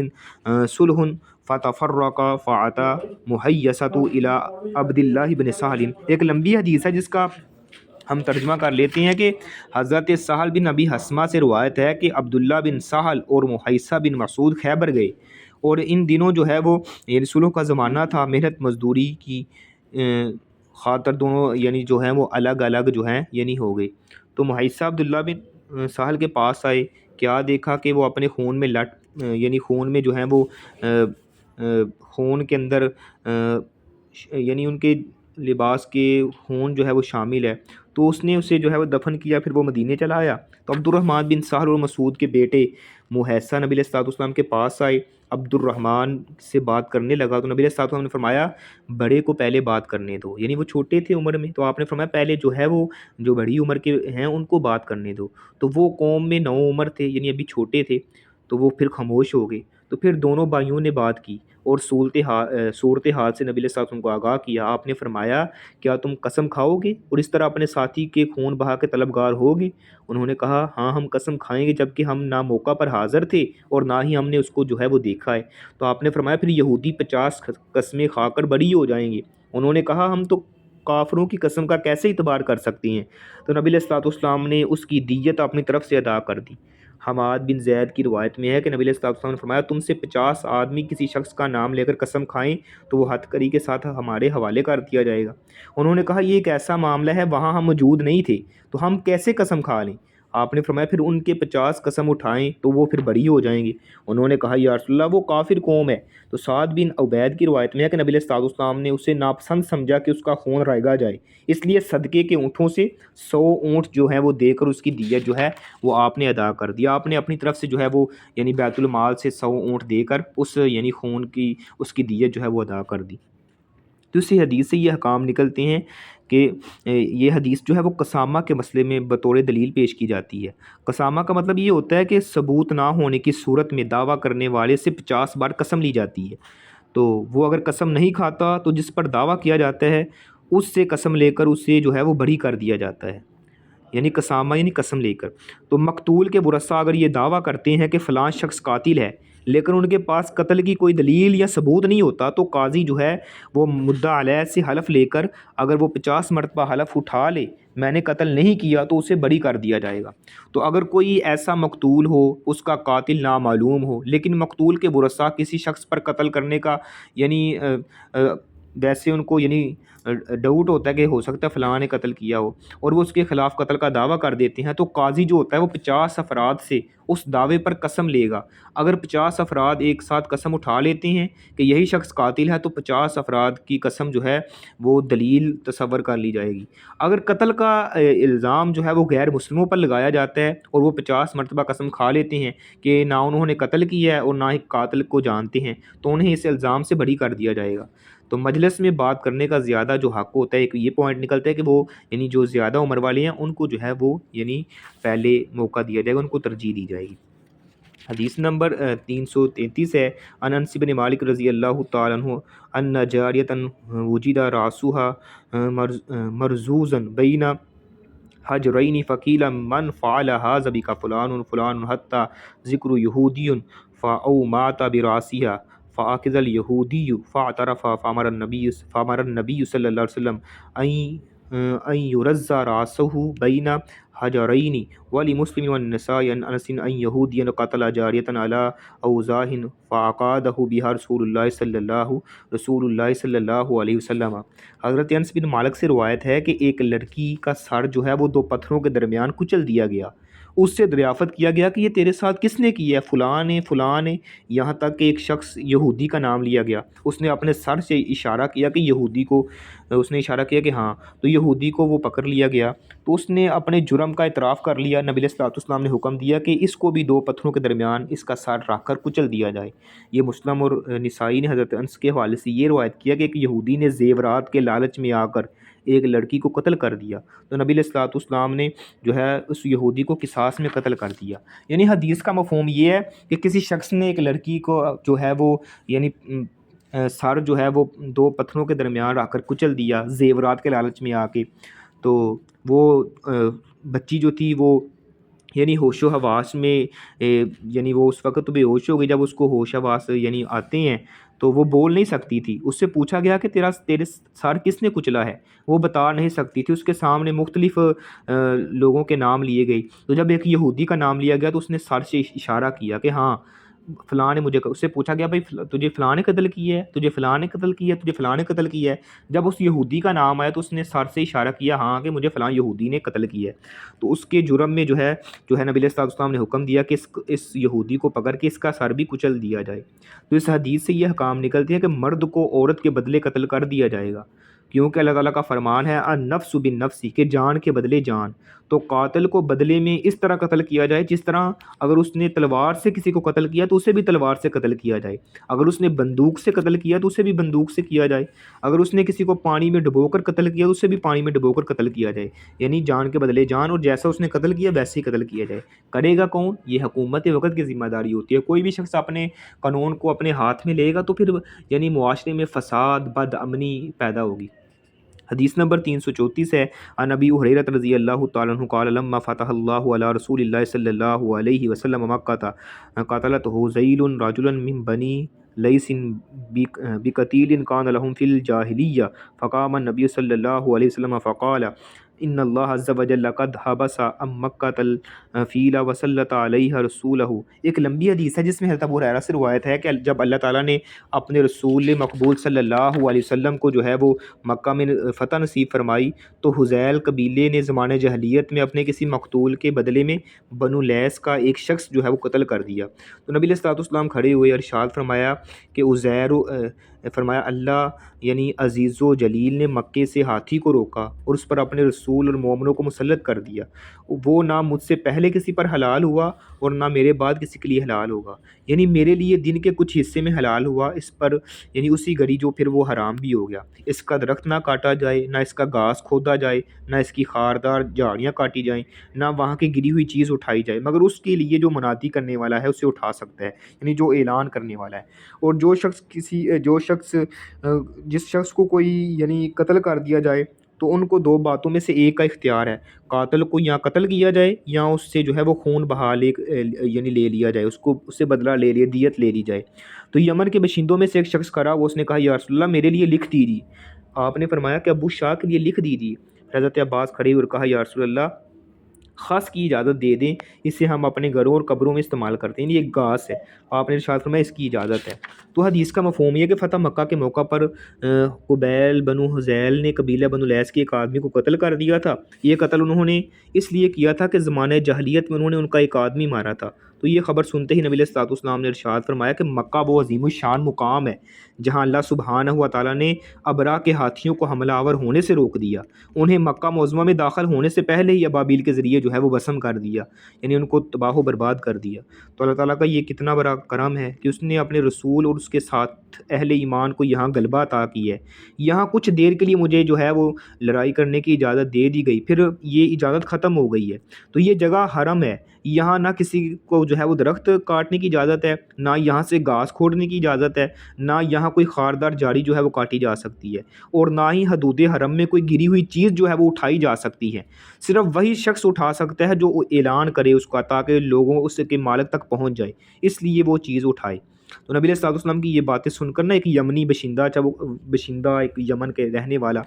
Speaker 1: صلح فتفرقا فعطا محیصۃ الی عبداللہ بن سہل۔ ایک لمبی حدیث ہے جس کا ہم ترجمہ کر لیتے ہیں کہ حضرت سہل بن ابی حثمہ سے روایت ہے کہ عبداللہ بن سہل اور محیصہ بن مسعود خیبر گئے، اور ان دنوں جو ہے وہ صلح کا زمانہ تھا، محنت مزدوری کی خاطر دونوں جو ہیں وہ الگ الگ جو ہیں ہو گئے۔ تو محیصہ عبداللہ بن سہل کے پاس آئے، کیا دیکھا کہ وہ اپنے خون میں خون میں جو ہیں وہ خون کے اندر ان کے لباس کے خون جو ہے وہ شامل ہے، تو اس نے اسے جو ہے وہ دفن کیا، پھر وہ مدینے چلا آیا۔ تو عبد الرحمن بن سہل اور مسعود کے بیٹے محیصہ نبی علیہ الصلوۃ والسلام کے پاس آئے، عبد الرحمن سے بات کرنے لگا تو نبی علیہ الصلوۃ والسلام نے فرمایا بڑے کو پہلے بات کرنے دو، وہ چھوٹے تھے عمر میں، تو آپ نے فرمایا پہلے جو ہے وہ جو بڑی عمر کے ہیں ان کو بات کرنے دو۔ تو وہ قوم میں نو عمر تھے، ابھی چھوٹے تھے، تو وہ پھر خاموش ہو گئے۔ تو پھر دونوں بھائیوں نے بات کی اور صورتحال سے نبی علیہ الصلوۃ والسلام کو آگاہ کیا۔ آپ نے فرمایا کیا تم قسم کھاؤ گے اور اس طرح اپنے ساتھی کے خون بہا کے طلبگار ہوگے؟ انہوں نے کہا ہاں ہم قسم کھائیں گے، جبکہ ہم نہ موقع پر حاضر تھے اور نہ ہی ہم نے اس کو جو ہے وہ دیکھا ہے۔ تو آپ نے فرمایا پھر یہودی 50 قسمیں کھا کر بری ہو جائیں گے۔ انہوں نے کہا ہم تو کافروں کی قسم کا کیسے اعتبار کر سکتے ہیں؟ تو نبی علیہ الصلوۃ والسلام نے اس کی دیت اپنی طرف سے ادا کر دی۔ حماد بن زید کی روایت میں ہے کہ نبی علیہ الصلوۃ والسلام نے فرمایا تم سے 50 آدمی کسی شخص کا نام لے کر قسم کھائیں تو وہ ہتھ کری کے ساتھ ہمارے حوالے کر دیا جائے گا۔ انہوں نے کہا یہ ایک ایسا معاملہ ہے وہاں ہم موجود نہیں تھے تو ہم کیسے قسم کھا لیں؟ آپ نے فرمایا پھر ان کے 50 قسم اٹھائیں تو وہ پھر بری ہو جائیں گے۔ انہوں نے کہا یا رسول اللہ وہ کافر قوم ہے۔ تو سعد بن عبید کی روایت میں ہے کہ نبی علیہ السلام نے اسے ناپسند سمجھا کہ اس کا خون رائگا جائے، اس لیے صدقے کے اونٹوں سے 100 اونٹ جو ہیں وہ دے کر اس کی دیت جو ہے وہ آپ نے ادا کر دیا۔ آپ نے اپنی طرف سے جو ہے وہ یعنی بیت المال سے 100 اونٹ دے کر اس یعنی خون کی اس کی دیت جو ہے وہ ادا کر دی۔ تو اسی حدیث سے یہ احکام نکلتے ہیں کہ یہ حدیث جو ہے وہ قسامہ کے مسئلے میں بطور دلیل پیش کی جاتی ہے۔ قسامہ کا مطلب یہ ہوتا ہے کہ ثبوت نہ ہونے کی صورت میں دعویٰ کرنے والے سے 50 بار قسم لی جاتی ہے، تو وہ اگر قسم نہیں کھاتا تو جس پر دعویٰ کیا جاتا ہے اس سے قسم لے کر اسے جو ہے وہ بری کر دیا جاتا ہے، یعنی قسامہ یعنی قسم لے کر۔ تو مقتول کے ورثاء اگر یہ دعویٰ کرتے ہیں کہ فلاں شخص قاتل ہے لیکن ان کے پاس قتل کی کوئی دلیل یا ثبوت نہیں ہوتا، تو قاضی جو ہے وہ مدعا علیہ سے حلف لے کر اگر وہ 50 مرتبہ حلف اٹھا لے میں نے قتل نہیں کیا تو اسے بری کر دیا جائے گا۔ تو اگر کوئی ایسا مقتول ہو اس کا قاتل نامعلوم ہو لیکن مقتول کے ورثاء کسی شخص پر قتل کرنے کا یعنی ویسے ان کو یعنی ڈاؤٹ ہوتا ہے کہ ہو سکتا ہے فلاں نے قتل کیا ہو اور وہ اس کے خلاف قتل کا دعویٰ کر دیتے ہیں، تو قاضی جو ہوتا ہے وہ 50 افراد سے اس دعوے پر قسم لے گا۔ اگر 50 افراد ایک ساتھ قسم اٹھا لیتے ہیں کہ یہی شخص قاتل ہے تو 50 افراد کی قسم جو ہے وہ دلیل تصور کر لی جائے گی۔ اگر قتل کا الزام جو ہے وہ غیر مسلموں پر لگایا جاتا ہے اور وہ 50 مرتبہ قسم کھا لیتے ہیں کہ نہ انہوں نے قتل کیا ہے اور نہ ہی قاتل کو جانتے ہیں، تو انہیں اس الزام سے بری کر دیا جائے گا۔ تو مجلس میں بات کرنے کا زیادہ جو حق ہوتا ہے، ایک یہ پوائنٹ نکلتا ہے کہ وہ یعنی جو زیادہ عمر والے ہیں ان کو جو ہے وہ یعنی پہلے موقع دیا جائے گا، ان کو ترجیح دی جائے گی۔ حدیث نمبر 333 ہے عن انس بن مالک رضی اللہ تعالیٰ عنہ ان جاریۃ وجد راسها مرزوزا بین حجرین فقیل من فعل هذا بک فلان فلان حتی ذکر یہودی او مات براسها فاخذ اليہودی فاعترف فامر النبی صلی اللہ علیہ وسلم ان یرزا راسه بین حجرین ولمسلم والنساء عن انس ان یہودیا قتل جاریۃ علی اوضاع فعقادہ بها رسول اللہ صلی اللہ علیہ وسلم۔ حضرت انس بن مالک سے روایت ہے کہ ایک لڑکی کا سر جو ہے وہ 2 پتھروں کے درمیان کچل دیا گیا، اس سے دریافت کیا گیا کہ یہ تیرے ساتھ کس نے کی ہے؟ فلاں نے، یہاں تک کہ ایک شخص یہودی کا نام لیا گیا، اس نے اپنے سر سے اشارہ کیا کہ یہودی کو، اس نے اشارہ کیا کہ ہاں، تو یہودی کو وہ پکڑ لیا گیا، تو اس نے اپنے جرم کا اعتراف کر لیا۔ نبی علیہ الصلوۃ والسلام نے حکم دیا کہ اس کو بھی 2 پتھروں کے درمیان اس کا سر رکھ کر کچل دیا جائے۔ یہ مسلم اور نسائی نے حضرت انس کے حوالے سے یہ روایت کیا کہ ایک یہودی نے زیورات کے لالچ میں آ کر ایک لڑکی کو قتل کر دیا، تو نبی علیہ الصلوۃ والسلام نے جو ہے اس یہودی کو قصاص میں قتل کر دیا۔ یعنی حدیث کا مفہوم یہ ہے کہ کسی شخص نے ایک لڑکی کو جو ہے وہ یعنی سر جو ہے وہ 2 پتھروں کے درمیان رکھ کر کچل دیا زیورات کے لالچ میں آ کے، تو وہ بچی جو تھی وہ یعنی ہوش و حواس میں یعنی وہ اس وقت تو بے ہوش ہو گئی، جب اس کو ہوش حواس یعنی آتے ہیں تو وہ بول نہیں سکتی تھی۔ اس سے پوچھا گیا کہ تیرے سر کس نے کچلا ہے؟ وہ بتا نہیں سکتی تھی۔ اس کے سامنے مختلف لوگوں کے نام لیے گئے، تو جب ایک یہودی کا نام لیا گیا تو اس نے سر سے اشارہ کیا کہ ہاں فلاں نے مجھے، اس سے پوچھا گیا بھائی تجھے فلاں نے قتل کیا ہے، تجھے فلاں نے قتل کیا ہے، تجھے فلاں نے قتل کیا ہے؟ جب اس یہودی کا نام آیا تو اس نے سر سے اشارہ کیا ہاں کہ مجھے فلاں یہودی نے قتل کیا ہے، تو اس کے جرم میں جو ہے نبی علیہ الصلوۃ والسلام نے حکم دیا کہ اس یہودی کو پکڑ کے اس کا سر بھی کچل دیا جائے۔ تو اس حدیث سے یہ حکام نکلتے ہیں کہ مرد کو عورت کے بدلے قتل کر دیا جائے گا، کیونکہ اللہ تعالیٰ کا فرمان ہے النفس بالنفس کہ جان کے بدلے جان، تو قاتل کو بدلے میں اس طرح قتل کیا جائے جس طرح اگر اس نے تلوار سے کسی کو قتل کیا تو اسے بھی تلوار سے قتل کیا جائے، اگر اس نے بندوق سے قتل کیا تو اسے بھی بندوق سے کیا جائے، اگر اس نے کسی کو پانی میں ڈبو کر قتل کیا تو اسے بھی پانی میں ڈبو کر قتل کیا جائے، یعنی جان کے بدلے جان، اور جیسا اس نے قتل کیا ویسے ہی قتل کیا جائے۔ کرے گا کون؟ یہ حکومت وقت کی ذمہ داری ہوتی ہے۔ کوئی بھی شخص اپنے قانون کو اپنے ہاتھ میں لے گا تو پھر یعنی معاشرے میں فساد، بد امنی پیدا ہوگی۔ حدیث نمبر 334 ہے عن ابی ہریرہ رضی اللہ تعالیٰ عنہ قال لما فتح اللہ علی رسول اللہ صلی اللہ علیہ وسلم مکہ قتلته ذیل رجلا من بنی لیس بقتیل کان لهم فی الجاہلیہ فقام النبی صلی اللہ علیہ وسلم فقال ان اللہ عز وجل قد حبس عن مکۃ الفیل وسلط علیہ رسولہ. ایک لمبی حدیث ہے جس میں حضرت ابو ہریرہ سے روایت ہے کہ جب اللہ تعالیٰ نے اپنے رسول مقبول صلی اللہ علیہ وسلم کو جو ہے وہ مکہ میں فتح نصیب فرمائی تو حذیل قبیلے نے زمانۂ جاہلیت میں اپنے کسی مقتول کے بدلے میں بنو لیس کا ایک شخص جو ہے وہ قتل کر دیا. تو نبی علیہ الصلوۃ والسلام کھڑے ہوئے ارشاد فرمایا کہ عزیر فرمایا اللہ یعنی عزیز و جلیل نے مکے سے ہاتھی کو روکا اور اس پر اپنے رسول اور مومنوں کو مسلط کر دیا. وہ نہ مجھ سے پہلے کسی پر حلال ہوا اور نہ میرے بعد کسی کے لیے حلال ہوگا. یعنی میرے لیے دن کے کچھ حصے میں حلال ہوا اس پر یعنی اسی گھڑی جو پھر وہ حرام بھی ہو گیا. اس کا درخت نہ کاٹا جائے، نہ اس کا گھاس کھودا جائے، نہ اس کی خاردار جھاڑیاں کاٹی جائیں، نہ وہاں کی گری ہوئی چیز اٹھائی جائے، مگر اس کے لیے جو منادی کرنے والا ہے اسے اٹھا سکتا ہے، یعنی جو اعلان کرنے والا ہے. اور جس شخص کو کوئی یعنی قتل کر دیا جائے تو ان کو دو باتوں میں سے ایک کا اختیار ہے، قاتل کو یا قتل کیا جائے یا اس سے جو ہے وہ خون بہا یعنی لے لیا جائے، اس سے بدلہ لے لیا، دیت لے لی جائے. تو یمن کے باشندوں میں سے ایک شخص کرا، وہ اس نے کہا یا رسول اللہ میرے لیے لکھ دیجیے. آپ نے فرمایا کہ ابو شاہ کے لیے لکھ دیجیے. حضرت عباس کھڑے اور کہا یا رسول اللہ خاص کی اجازت دے دیں، اسے ہم اپنے گھروں اور قبروں میں استعمال کرتے ہیں، یہ ایک گھاس ہے. آپ نے ارشاد فرمایا اس کی اجازت ہے. تو حدیث کا مفہوم یہ کہ فتح مکہ کے موقع پر قبیل بنو حذیل نے قبیلہ بنو لیس کے ایک آدمی کو قتل کر دیا تھا. یہ قتل انہوں نے اس لیے کیا تھا کہ زمانۂ جاہلیت میں انہوں نے ان کا ایک آدمی مارا تھا. تو یہ خبر سنتے ہی نبی علیہ الصلوۃ والسلام نے ارشاد فرمایا کہ مکہ وہ عظیم الشان مقام ہے جہاں اللہ سبحانہ و تعالیٰ نے ابرا کے ہاتھیوں کو حملہ آور ہونے سے روک دیا، انہیں مکہ معظمہ میں داخل ہونے سے پہلے ہی ابابیل کے ذریعے جو ہے وہ بسم کر دیا، یعنی ان کو تباہ و برباد کر دیا. تو اللہ تعالیٰ کا یہ کتنا بڑا کرم ہے کہ اس نے اپنے رسول اور اس کے ساتھ اہل ایمان کو یہاں غلبہ عطا کی ہے. یہاں کچھ دیر کے لیے مجھے جو ہے وہ لڑائی کرنے کی اجازت دے دی گئی، پھر یہ اجازت ختم ہو گئی ہے. تو یہ جگہ حرم ہے، یہاں نہ کسی کو جو ہے وہ درخت کاٹنے کی اجازت ہے، نہ یہاں سے گھاس کھوڑنے کی اجازت ہے، نہ یہاں کوئی خاردار جھاڑی جو ہے وہ کاٹی جا سکتی ہے، اور نہ ہی حدود حرم میں کوئی گری ہوئی چیز جو ہے وہ اٹھائی جا سکتی ہے. صرف وہی شخص اٹھا سکتا ہے جو اعلان کرے اس کا تاکہ لوگوں اس کے مالک تک پہنچ جائے، اس لیے وہ چیز اٹھائے. تو نبی علیہ الصلوۃ والسلام کی یہ باتیں سن کر نا ایک یمنی بشندہ ایک یمن کے رہنے والا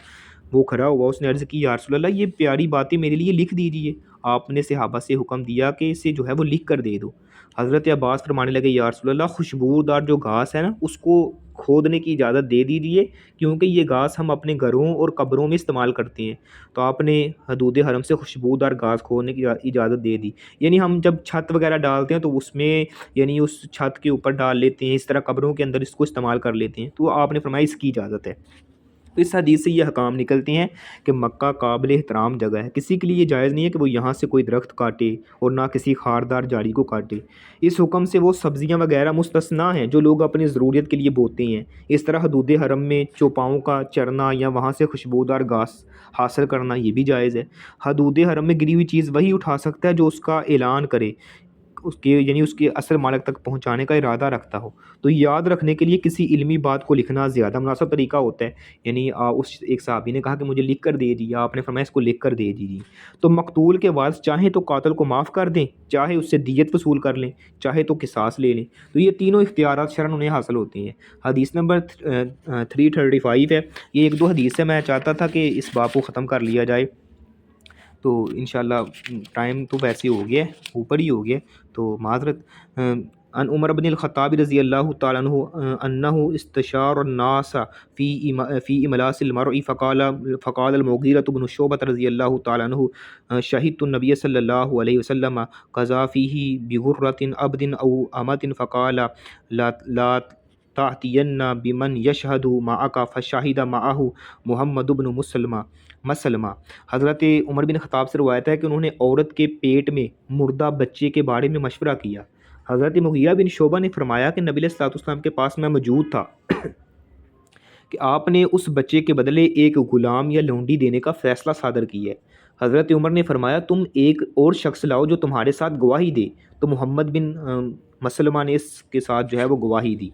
Speaker 1: وہ کھڑا ہوا، اس نے عرض کی یا رسول اللہ یہ پیاری باتیں میرے لیے لکھ دیجیے. آپ نے صحابہ سے حکم دیا کہ اسے جو ہے وہ لکھ کر دے دو. حضرت عباس فرمانے لگے یا رسول اللہ خوشبودار جو گھاس ہے نا اس کو کھودنے کی اجازت دے دیجیے، کیونکہ یہ گھاس ہم اپنے گھروں اور قبروں میں استعمال کرتے ہیں. تو آپ نے حدود حرم سے خوشبودار گھاس کھودنے کی اجازت دے دی. یعنی ہم جب چھت وغیرہ ڈالتے ہیں تو اس میں یعنی اس چھت کے اوپر ڈال لیتے ہیں، اس طرح قبروں کے اندر اس کو استعمال کر لیتے ہیں. تو آپ نے فرمایا اس کی اجازت ہے. تو اس حدیث سے یہ حکام نکلتے ہیں کہ مکہ قابل احترام جگہ ہے، کسی کے لیے جائز نہیں ہے کہ وہ یہاں سے کوئی درخت کاٹے اور نہ کسی خاردار جھاڑی کو کاٹے. اس حکم سے وہ سبزیاں وغیرہ مستثنیٰ ہیں جو لوگ اپنی ضروریت کے لیے بوتے ہیں. اس طرح حدود حرم میں چوپاؤں کا چرنا یا وہاں سے خوشبودار گھاس حاصل کرنا یہ بھی جائز ہے. حدود حرم میں گری ہوئی چیز وہی اٹھا سکتا ہے جو اس کا اعلان کرے، یعنی اس کے اصل مالک تک پہنچانے کا ارادہ رکھتا ہو. تو یاد رکھنے کے لیے کسی علمی بات کو لکھنا زیادہ مناسب طریقہ ہوتا ہے. یعنی اس ایک صحابی نے کہا کہ مجھے لکھ کر دے دیجیے، آپ نے فرمایا اس کو لکھ کر دے دیجیے. تو مقتول کے وارث چاہیں تو قاتل کو معاف کر دیں، چاہے اس سے دیت وصول کر لیں، چاہے تو قصاص لے لیں. تو یہ تینوں اختیارات شرعاً انہیں حاصل ہوتے ہیں. حدیث نمبر 335 ہے. یہ ایک دو حدیث سے میں چاہتا تھا کہ اس باب کو ختم کر لیا جائے. تو انشاءاللہ ٹائم تو ویسے ہو گیا، اوپر ہی ہو گیا، تو معذرت. ان عمر بن الخطاب رضی اللہ تعالیٰ عنہ انہ استشار الناس فی املاس المرء فقال المغیرۃ بن شعبۃ رضی اللہ تعالیٰ عنہ شہدت النبی صلی اللہ علیہ وسلم قضا فیہ بغرۃ عبد او امۃ فقال لا تأتین بمن یشہد معک فشہد معہ محمد بن مسلمہ. حضرت عمر بن خطاب سے روایت ہے کہ انہوں نے عورت کے پیٹ میں مردہ بچے کے بارے میں مشورہ کیا. حضرت مغیرہ بن شعبہ نے فرمایا کہ نبی علیہ الصلوۃ والسلام کے پاس میں موجود تھا کہ آپ نے اس بچے کے بدلے ایک غلام یا لونڈی دینے کا فیصلہ صادر کیا ہے. حضرت عمر نے فرمایا تم ایک اور شخص لاؤ جو تمہارے ساتھ گواہی دے. تو محمد بن مسلمہ نے اس کے ساتھ جو ہے وہ گواہی دی.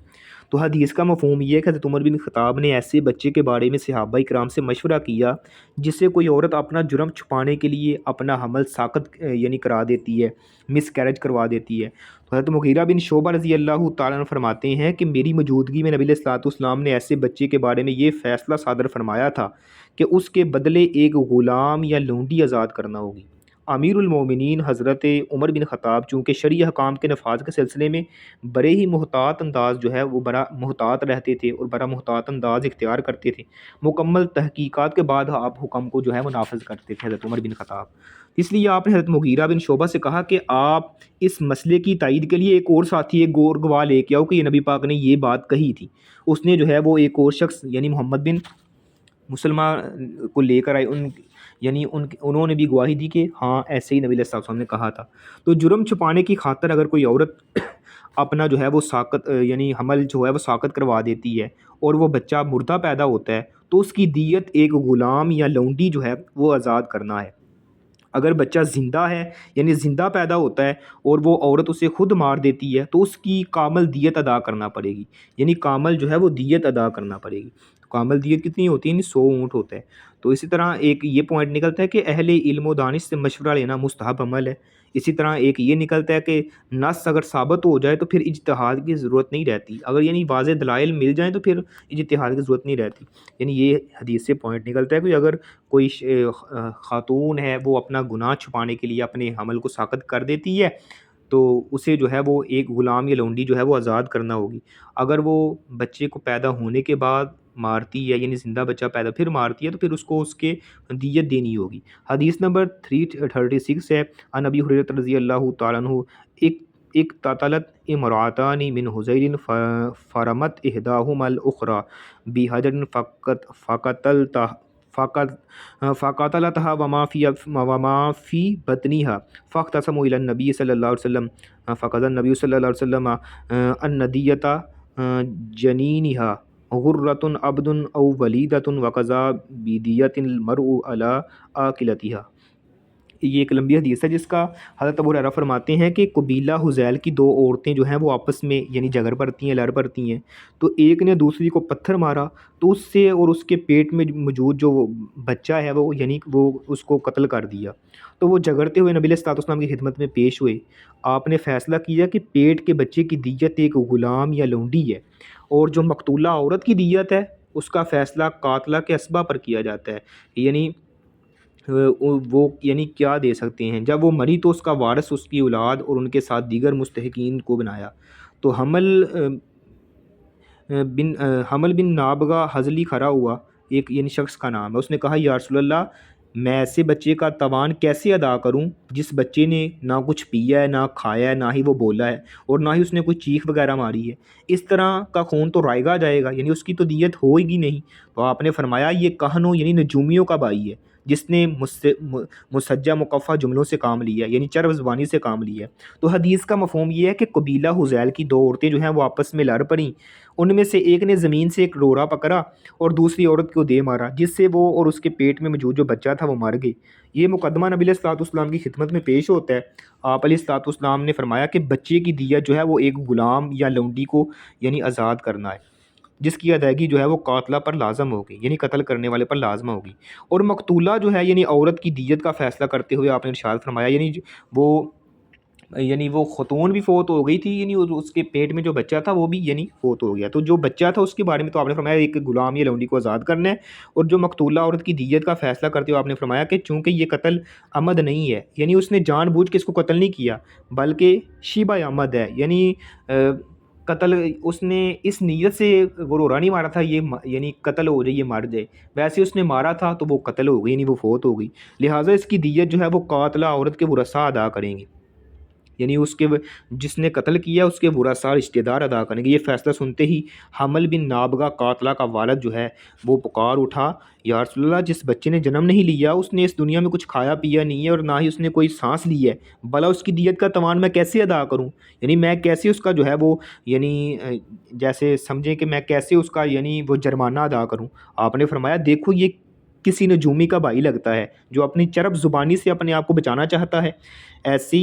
Speaker 1: تو حدیث کا مفہوم یہ ہے کہ حضرت عمر بن خطاب نے ایسے بچے کے بارے میں صحابہ کرام سے مشورہ کیا جس سے کوئی عورت اپنا جرم چھپانے کے لیے اپنا حمل ساقط یعنی کرا دیتی ہے، مس کیرج کروا دیتی ہے۔ تو حضرت مغیرہ بن شعبہ رضی اللہ تعالیٰ عنہ فرماتے ہیں کہ میری موجودگی میں نبی علیہ الصلوۃ والسلام نے ایسے بچے کے بارے میں یہ فیصلہ صادر فرمایا تھا کہ اس کے بدلے ایک غلام یا لونڈی آزاد کرنا ہوگی۔ امیر المومنین حضرت عمر بن خطاب چونکہ شرعی حکام کے نفاذ کے سلسلے میں بڑے ہی محتاط انداز جو ہے وہ بڑا محتاط رہتے تھے اور بڑا محتاط انداز اختیار کرتے تھے، مکمل تحقیقات کے بعد آپ حکم کو جو ہے وہ نافذ کرتے تھے حضرت عمر بن خطاب۔ اس لیے آپ نے حضرت مغیرہ بن شعبہ سے کہا کہ آپ اس مسئلے کی تائید کے لیے ایک اور ساتھی، ایک اور گواہ لے کے آؤ کہ یہ نبی پاک نے یہ بات کہی تھی۔ اس نے جو ہے وہ ایک اور شخص یعنی محمد بن مسلمہ کو لے کر آئے، انہوں نے بھی گواہی دی کہ ہاں ایسے ہی نبی علیہ السلام نے کہا تھا۔ تو جرم چھپانے کی خاطر اگر کوئی عورت اپنا جو ہے وہ ساقط یعنی حمل جو ہے وہ ساقط کروا دیتی ہے اور وہ بچہ مردہ پیدا ہوتا ہے تو اس کی دیت ایک غلام یا لونڈی جو ہے وہ آزاد کرنا ہے۔ اگر بچہ زندہ ہے یعنی زندہ پیدا ہوتا ہے اور وہ عورت اسے خود مار دیتی ہے تو اس کی کامل دیت ادا کرنا پڑے گی، یعنی کامل جو ہے وہ دیت ادا کرنا پڑے گی۔ کامل دیت کتنی ہوتی ہے؟ یعنی 100 اونٹ ہوتا ہے۔ تو اسی طرح ایک یہ پوائنٹ نکلتا ہے کہ اہل علم و دانش سے مشورہ لینا مستحب عمل ہے۔ اسی طرح ایک یہ نکلتا ہے کہ نص اگر ثابت ہو جائے تو پھر اجتہاد کی ضرورت نہیں رہتی، اگر یعنی واضح دلائل مل جائیں تو پھر اجتہاد کی ضرورت نہیں رہتی۔ یعنی یہ حدیث سے پوائنٹ نکلتا ہے کہ اگر کوئی خاتون ہے وہ اپنا گناہ چھپانے کے لیے اپنے حمل کو ساقط کر دیتی ہے تو اسے جو ہے وہ ایک غلام یا لونڈی جو ہے وہ آزاد کرنا ہوگی۔ اگر وہ بچے کو پیدا ہونے کے بعد مارتی ہے یعنی زندہ بچہ پیدا پھر مارتی ہے تو پھر اس کو اس کے دیت دینی ہوگی۔ حدیث نمبر 336 ہے، عن ابی ہریرہ رضی اللہ تعالیٰ عنہ ایک تطلت امراتان من حزیل فرمت احداہما الاخری بحجر فقتلتها وما في بطنها فاختصموا الى النبي صلی اللہ علیہ وسلم فقضى النبي صلی اللہ علیہ وسلم ان دیة جنینها غرۃ عبد او ولیدۃ وقضى بدیة المرء على عاقلتها۔ یہ ایک لمبی حدیث ہے جس کا حضرت ابو ہریرہ فرماتے ہیں کہ قبیلہ حذیل کی 2 عورتیں جو ہیں وہ آپس میں یعنی جھگڑ پڑتی ہیں، لڑ پڑتی ہیں، تو ایک نے دوسری کو پتھر مارا تو اس سے اور اس کے پیٹ میں موجود جو بچہ ہے وہ یعنی وہ اس کو قتل کر دیا۔ تو وہ جھگڑتے ہوئے نبی علیہ الصلوۃ والسلام کی خدمت میں پیش ہوئے۔ آپ نے فیصلہ کیا کہ پیٹ کے بچے کی دیت ایک غلام یا لونڈی ہے، اور جو مقتولہ عورت کی دیت ہے اس کا فیصلہ قاتلہ کے اسبہ پر کیا جاتا ہے، یعنی وہ یعنی کیا دے سکتے ہیں۔ جب وہ مری تو اس کا وارث اس کی اولاد اور ان کے ساتھ دیگر مستحقین کو بنایا۔ تو حمل بن نابغہ حضلی کھڑا ہوا، ایک یعنی شخص کا نام ہے، اس نے کہا یا رسول اللہ میں ایسے بچے کا تاوان کیسے ادا کروں جس بچے نے نہ کچھ پیا ہے، نہ کھایا ہے، نہ ہی وہ بولا ہے، اور نہ ہی اس نے کوئی چیخ وغیرہ ماری ہے، اس طرح کا خون تو رائے گا جائے گا، یعنی اس کی تو دیت ہوئے گی نہیں۔ تو آپ نے فرمایا یہ کہنوں یعنی نجومیوں کا بھائی ہے جس نے مسجع مقفع جملوں سے کام لیا، یعنی چرب زبانی سے کام لیا۔ تو حدیث کا مفہوم یہ ہے کہ قبیلہ حذیل کی 2 عورتیں جو ہیں وہ آپس میں لڑ پڑیں، ان میں سے ایک نے زمین سے ایک ڈورا پکڑا اور دوسری عورت کو دے مارا، جس سے وہ اور اس کے پیٹ میں موجود جو بچہ تھا وہ مر گئے۔ یہ مقدمہ نبی علیہ الصلوۃ والسلام کی خدمت میں پیش ہوتا ہے۔ آپ علیہ الصلوۃ والسلام نے فرمایا کہ بچے کی دیت جو ہے وہ ایک غلام یا لونڈی کو یعنی آزاد کرنا ہے، جس کی ادائیگی جو ہے وہ قاتلہ پر لازم ہوگی، یعنی قتل کرنے والے پر لازم ہوگی۔ اور مقتولہ جو ہے یعنی عورت کی دیت کا فیصلہ کرتے ہوئے آپ نے ارشاد فرمایا یعنی وہ خاتون بھی فوت ہو گئی تھی، یعنی اس کے پیٹ میں جو بچہ تھا وہ بھی یعنی فوت ہو گیا، تو جو بچہ تھا اس کے بارے میں تو آپ نے فرمایا ایک غلام یا لونڈی کو آزاد کرنا ہے۔ اور جو مقتولہ عورت کی دیت کا فیصلہ کرتے ہوئے آپ نے فرمایا کہ چونکہ یہ قتل عمد نہیں ہے، یعنی اس نے جان بوجھ کے اس کو قتل نہیں کیا بلکہ شبہ عمد ہے، یعنی قتل اس نے اس نیت سے وہ روڑا نہیں مارا تھا یہ یعنی قتل ہو جائے یہ مر جائے، ویسے اس نے مارا تھا تو وہ قتل ہو گئی یعنی وہ فوت ہو گئی، لہٰذا اس کی دیت جو ہے وہ قاتلہ عورت کے ورثاء ادا کریں گے، یعنی اس کے جس نے قتل کیا اس کے ورثاء رشتہ دار ادا کریں گے۔ یہ فیصلہ سنتے ہی حمل بن نابغہ قاتلہ کا والد جو ہے وہ پکار اٹھا یا رسول اللہ جس بچے نے جنم نہیں لیا اس نے اس دنیا میں کچھ کھایا پیا نہیں ہے اور نہ ہی اس نے کوئی سانس لی ہے، بھلا اس کی دیت کا تاوان میں کیسے ادا کروں، یعنی میں کیسے اس کا جو ہے وہ یعنی جیسے سمجھیں کہ میں کیسے اس کا یعنی وہ جرمانہ ادا کروں۔ آپ نے فرمایا دیکھو یہ کسی نجومی کا بھائی لگتا ہے جو اپنی چرب زبانی سے اپنے آپ کو بچانا چاہتا ہے۔ ایسے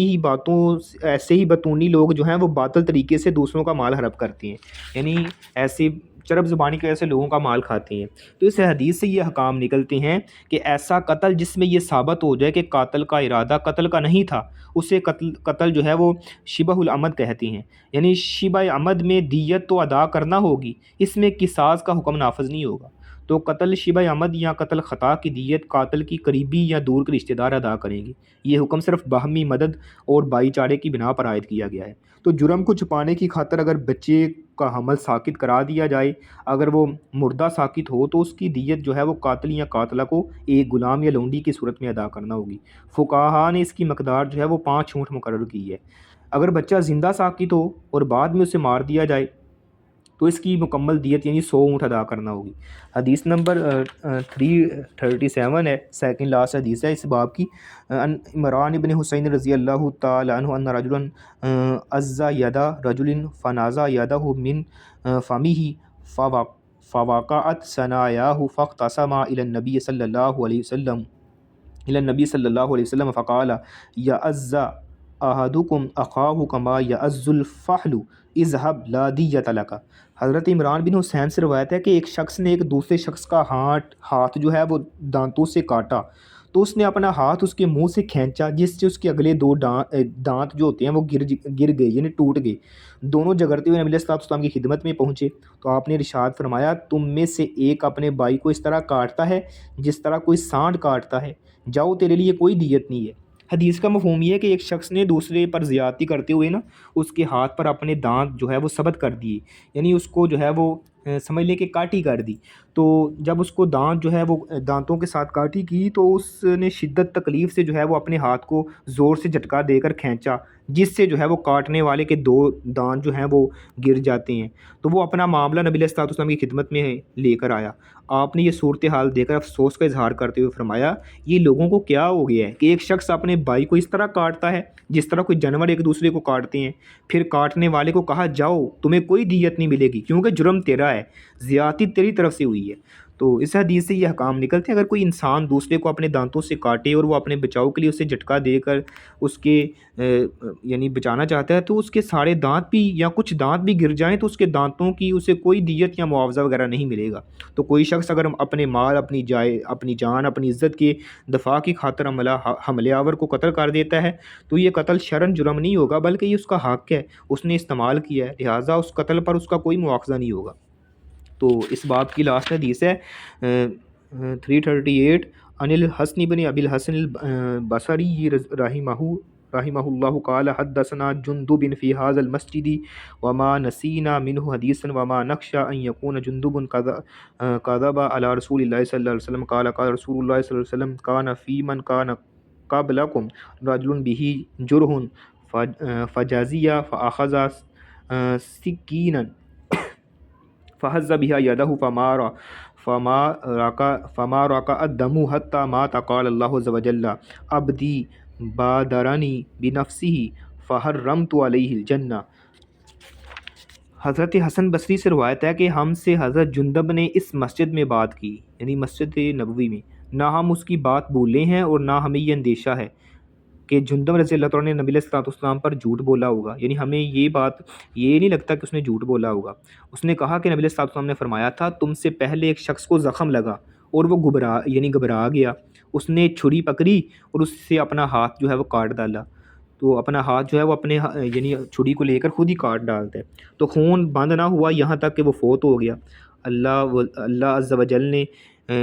Speaker 1: ہی بطونی لوگ جو ہیں وہ باطل طریقے سے دوسروں کا مال ہڑپ کرتے ہیں، یعنی ایسی چرب زبانی کے ایسے لوگوں کا مال کھاتے ہیں۔ تو اس حدیث سے یہ احکام نکلتے ہیں کہ ایسا قتل جس میں یہ ثابت ہو جائے کہ قاتل کا ارادہ قتل کا نہیں تھا، اسے قتل جو ہے وہ شبہ العمد کہتے ہیں، یعنی شبہ عمد میں دیت تو ادا کرنا ہوگی، اس میں قصاص کا حکم نافذ نہیں ہوگا۔ تو قتل شبہ عمد یا قتل خطا کی دیت قاتل کی قریبی یا دور کے رشتہ دار ادا کریں گے۔ یہ حکم صرف باہمی مدد اور بھائی چارے کی بنا پر عائد کیا گیا ہے۔ تو جرم کو چھپانے کی خاطر اگر بچے کا حمل ساقط کرا دیا جائے، اگر وہ مردہ ساقط ہو، تو اس کی دیت جو ہے وہ قاتل یا قاتلہ کو ایک غلام یا لونڈی کی صورت میں ادا کرنا ہوگی۔ فقہاء نے اس کی مقدار جو ہے وہ 5 اونٹ مقرر کی ہے۔ اگر بچہ زندہ ساقط ہو اور بعد میں اسے مار دیا جائے تو اس کی مکمل دیت یعنی 100 اونٹ ادا کرنا ہوگی۔ حدیث نمبر 337 ہے، سیکنڈ لاسٹ حدیث ہے اس باب کی۔ عمران ابن حسین رضی اللہ تعالی عنہ ان رجلا عز ید رجل فنازع یدہ من فمہ فوقعت ثنایاہ فاختصما الی النبی صلی اللہ علیہ وسلم فقال یعز احدکم اخاہ کما یعز الفحل اذهب لا دیت لک۔ حضرت عمران بن حسین سے روایت ہے کہ ایک شخص نے ایک دوسرے شخص کا ہاتھ جو ہے وہ دانتوں سے کاٹا، تو اس نے اپنا ہاتھ اس کے منہ سے کھینچا، جس سے اس کے اگلے 2 دانت جو ہوتے ہیں وہ گر گئے، یعنی ٹوٹ گئے۔ دونوں جگرتے ہوئے نبی علیہ السلام کی خدمت میں پہنچے تو آپ نے ارشاد فرمایا، تم میں سے ایک اپنے بھائی کو اس طرح کاٹتا ہے جس طرح کوئی سانڈ کاٹتا ہے، جاؤ تیرے لیے کوئی دیت نہیں ہے۔ حدیث کا مفہوم یہ ہے کہ ایک شخص نے دوسرے پر زیادتی کرتے ہوئے اس کے ہاتھ پر اپنے دانت جو ہے وہ ثبت کر دیے، یعنی اس کو جو ہے وہ سمجھ لیں کہ کاٹی کر دی۔ تو جب اس کو دانت جو ہے وہ دانتوں کے ساتھ کاٹی کی تو اس نے شدت تکلیف سے جو ہے وہ اپنے ہاتھ کو زور سے جھٹکا دے کر کھینچا، جس سے جو ہے وہ کاٹنے والے کے 2 دانت جو ہیں وہ گر جاتے ہیں۔ تو وہ اپنا معاملہ نبی علیہ السلام کی خدمت میں لے کر آیا۔ آپ نے یہ صورتحال دیکھ کر افسوس کا اظہار کرتے ہوئے فرمایا، یہ لوگوں کو کیا ہو گیا ہے کہ ایک شخص اپنے بھائی کو اس طرح کاٹتا ہے جس طرح کوئی جانور ایک دوسرے کو کاٹتے ہیں۔ پھر کاٹنے والے کو کہا، جاؤ تمہیں کوئی دیت نہیں ملے گی کیونکہ جرم تیرا ہے، زیادتی تیری طرف سے ہوئی ہے۔ تو اس حدیث سے یہ احکام نکلتے ہیں، اگر کوئی انسان دوسرے کو اپنے دانتوں سے کاٹے اور وہ اپنے بچاؤ کے لیے اسے جھٹکا دے کر اس کے یعنی بچانا چاہتا ہے، تو اس کے سارے دانت بھی یا کچھ دانت بھی گر جائیں تو اس کے دانتوں کی اسے کوئی دیت یا معاوضہ وغیرہ نہیں ملے گا۔ تو کوئی شخص اگر اپنے مال، اپنی جان، اپنی عزت کے دفاع کی خاطر حملہ آور کو قتل کر دیتا ہے تو یہ قتل شرعاً جرم نہیں ہوگا، بلکہ یہ اس کا حق ہے، اس نے استعمال کیا ہے، لہٰذا اس قتل پر اس کا کوئی مواخذہ نہیں ہوگا۔ تو اس باب کی لاسٹ حدیث ہے 338 عن الحسن بن ابی الحسن البصری رحمہ اللہ قال حدثنا جندب فی هذا المسجد وما نسینا منه حدیثا وما نخشى ان يكون جندب كذب على رسول الله صلی اللہ علیہ وسلم قال قال رسول الله صلی اللہ علیہ وسلم كان في من كان قبلكم رجل به جرح فجازی فاخذ سکینا فحز بها يده فما رقع الدم حتى مات قال الله عز وجل عبدي بادرني بنفسه فحرمت عليه الجنة۔ حضرت حسن بصری سے روایت ہے کہ ہم سے حضرت جندب نے اس مسجد میں بات کی، یعنی مسجد نبوی میں، نہ ہم اس کی بات بھولے ہیں اور نہ ہمیں یہ اندیشہ ہے کہ جندب رضی اللہ تعالیٰ نے نبی علیہ السلام پر جھوٹ بولا ہوگا، یعنی ہمیں یہ نہیں لگتا کہ اس نے جھوٹ بولا ہوگا۔ اس نے کہا کہ نبی علیہ السلام نے فرمایا تھا، تم سے پہلے ایک شخص کو زخم لگا اور وہ گھبرا گیا، اس نے چھری پکڑی اور اس سے اپنا ہاتھ جو ہے وہ کاٹ ڈالا۔ تو اپنا ہاتھ جو ہے وہ اپنے یعنی چھری کو لے کر خود ہی کاٹ ڈالتا ہے، تو خون بند نہ ہوا یہاں تک کہ وہ فوت ہو گیا۔ اللہ عز و جل نے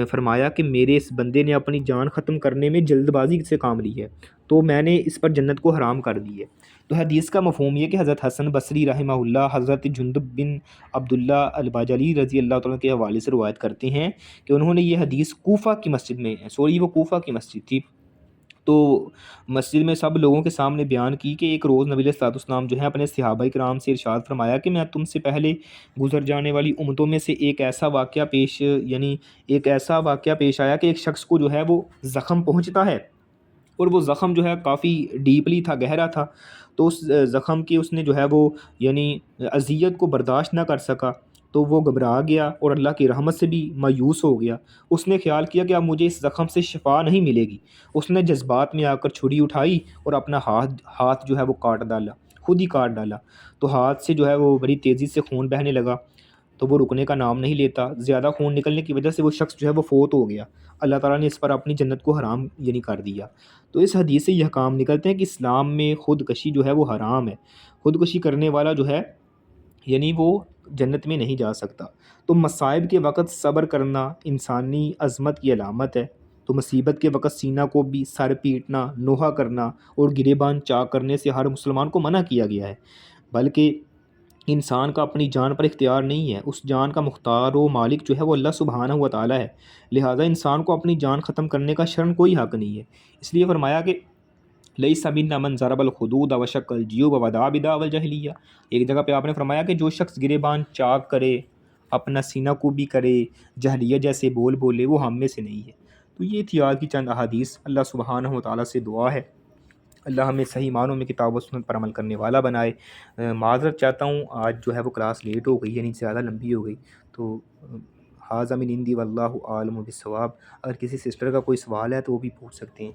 Speaker 1: فرمایا کہ میرے اس بندے نے اپنی جان ختم کرنے میں جلد بازی سے کام لی ہے، تو میں نے اس پر جنت کو حرام کر دی ہے۔ تو حدیث کا مفہوم یہ کہ حضرت حسن بصری رحمہ اللہ حضرت جندب بن عبداللہ البجلی رضی اللہ تعالیٰ کے حوالے سے روایت کرتے ہیں کہ انہوں نے یہ حدیث کوفہ کی مسجد میں، وہ کوفہ کی مسجد تھی، تو مسجد میں سب لوگوں کے سامنے بیان کی کہ ایک روز نبی علیہ السلام جو ہے اپنے صحابہ کرام سے ارشاد فرمایا کہ میں تم سے پہلے گزر جانے والی امتوں میں سے ایک ایسا واقعہ پیش آیا کہ ایک شخص کو جو ہے وہ زخم پہنچتا ہے اور وہ زخم جو ہے کافی ڈیپلی تھا، گہرا تھا، تو اس زخم کی اس نے جو ہے وہ یعنی اذیت کو برداشت نہ کر سکا، تو وہ گھبرا گیا اور اللہ کی رحمت سے بھی مایوس ہو گیا۔ اس نے خیال کیا کہ اب مجھے اس زخم سے شفا نہیں ملے گی۔ اس نے جذبات میں آ کر چھری اٹھائی اور اپنا ہاتھ جو ہے وہ کاٹ ڈالا، خود ہی کاٹ ڈالا۔ تو ہاتھ سے جو ہے وہ بڑی تیزی سے خون بہنے لگا، تو وہ رکنے کا نام نہیں لیتا۔ زیادہ خون نکلنے کی وجہ سے وہ شخص جو ہے وہ فوت ہو گیا۔ اللہ تعالیٰ نے اس پر اپنی جنت کو حرام یعنی کر دیا۔ تو اس حدیث سے یہ احکام نکلتے ہیں کہ اسلام میں خودکشی جو ہے وہ حرام ہے۔ خودکشی کرنے والا جو ہے یعنی وہ جنت میں نہیں جا سکتا۔ تو مصائب کے وقت صبر کرنا انسانی عظمت کی علامت ہے۔ تو مصیبت کے وقت سینہ کو بھی سر پیٹنا، نوحہ کرنا اور گریبان چاک کرنے سے ہر مسلمان کو منع کیا گیا ہے، بلکہ انسان کا اپنی جان پر اختیار نہیں ہے، اس جان کا مختار و مالک جو ہے وہ اللہ سبحانہ و تعالیٰ ہے۔ لہٰذا انسان کو اپنی جان ختم کرنے کا شرعاً کوئی حق نہیں ہے۔ اس لیے فرمایا کہ لیس منا من ضرب الخدود وشق الجیوب ودعا بدعوى الجاہلیہ۔ ایک جگہ پہ آپ نے فرمایا کہ جو شخص گریبان چاک کرے، اپنا سینہ کو بھی کرے، جاہلیہ جیسے بول بولے، وہ ہم میں سے نہیں ہے۔ تو یہ تھی آج کی چند احادیث۔ اللہ سبحانہ و تعالیٰ سے دعا ہے اللہ ہمیں صحیح معنوں میں کتاب و سنت پر عمل کرنے والا بنائے۔ معذرت چاہتا ہوں آج جو ہے وہ کلاس لیٹ ہو گئی، یعنی زیادہ لمبی ہو گئی۔ تو ھذا من عندی واللہ عالم بالصواب۔ اگر کسی سسٹر کا کوئی سوال ہے تو وہ بھی پوچھ سکتے ہیں۔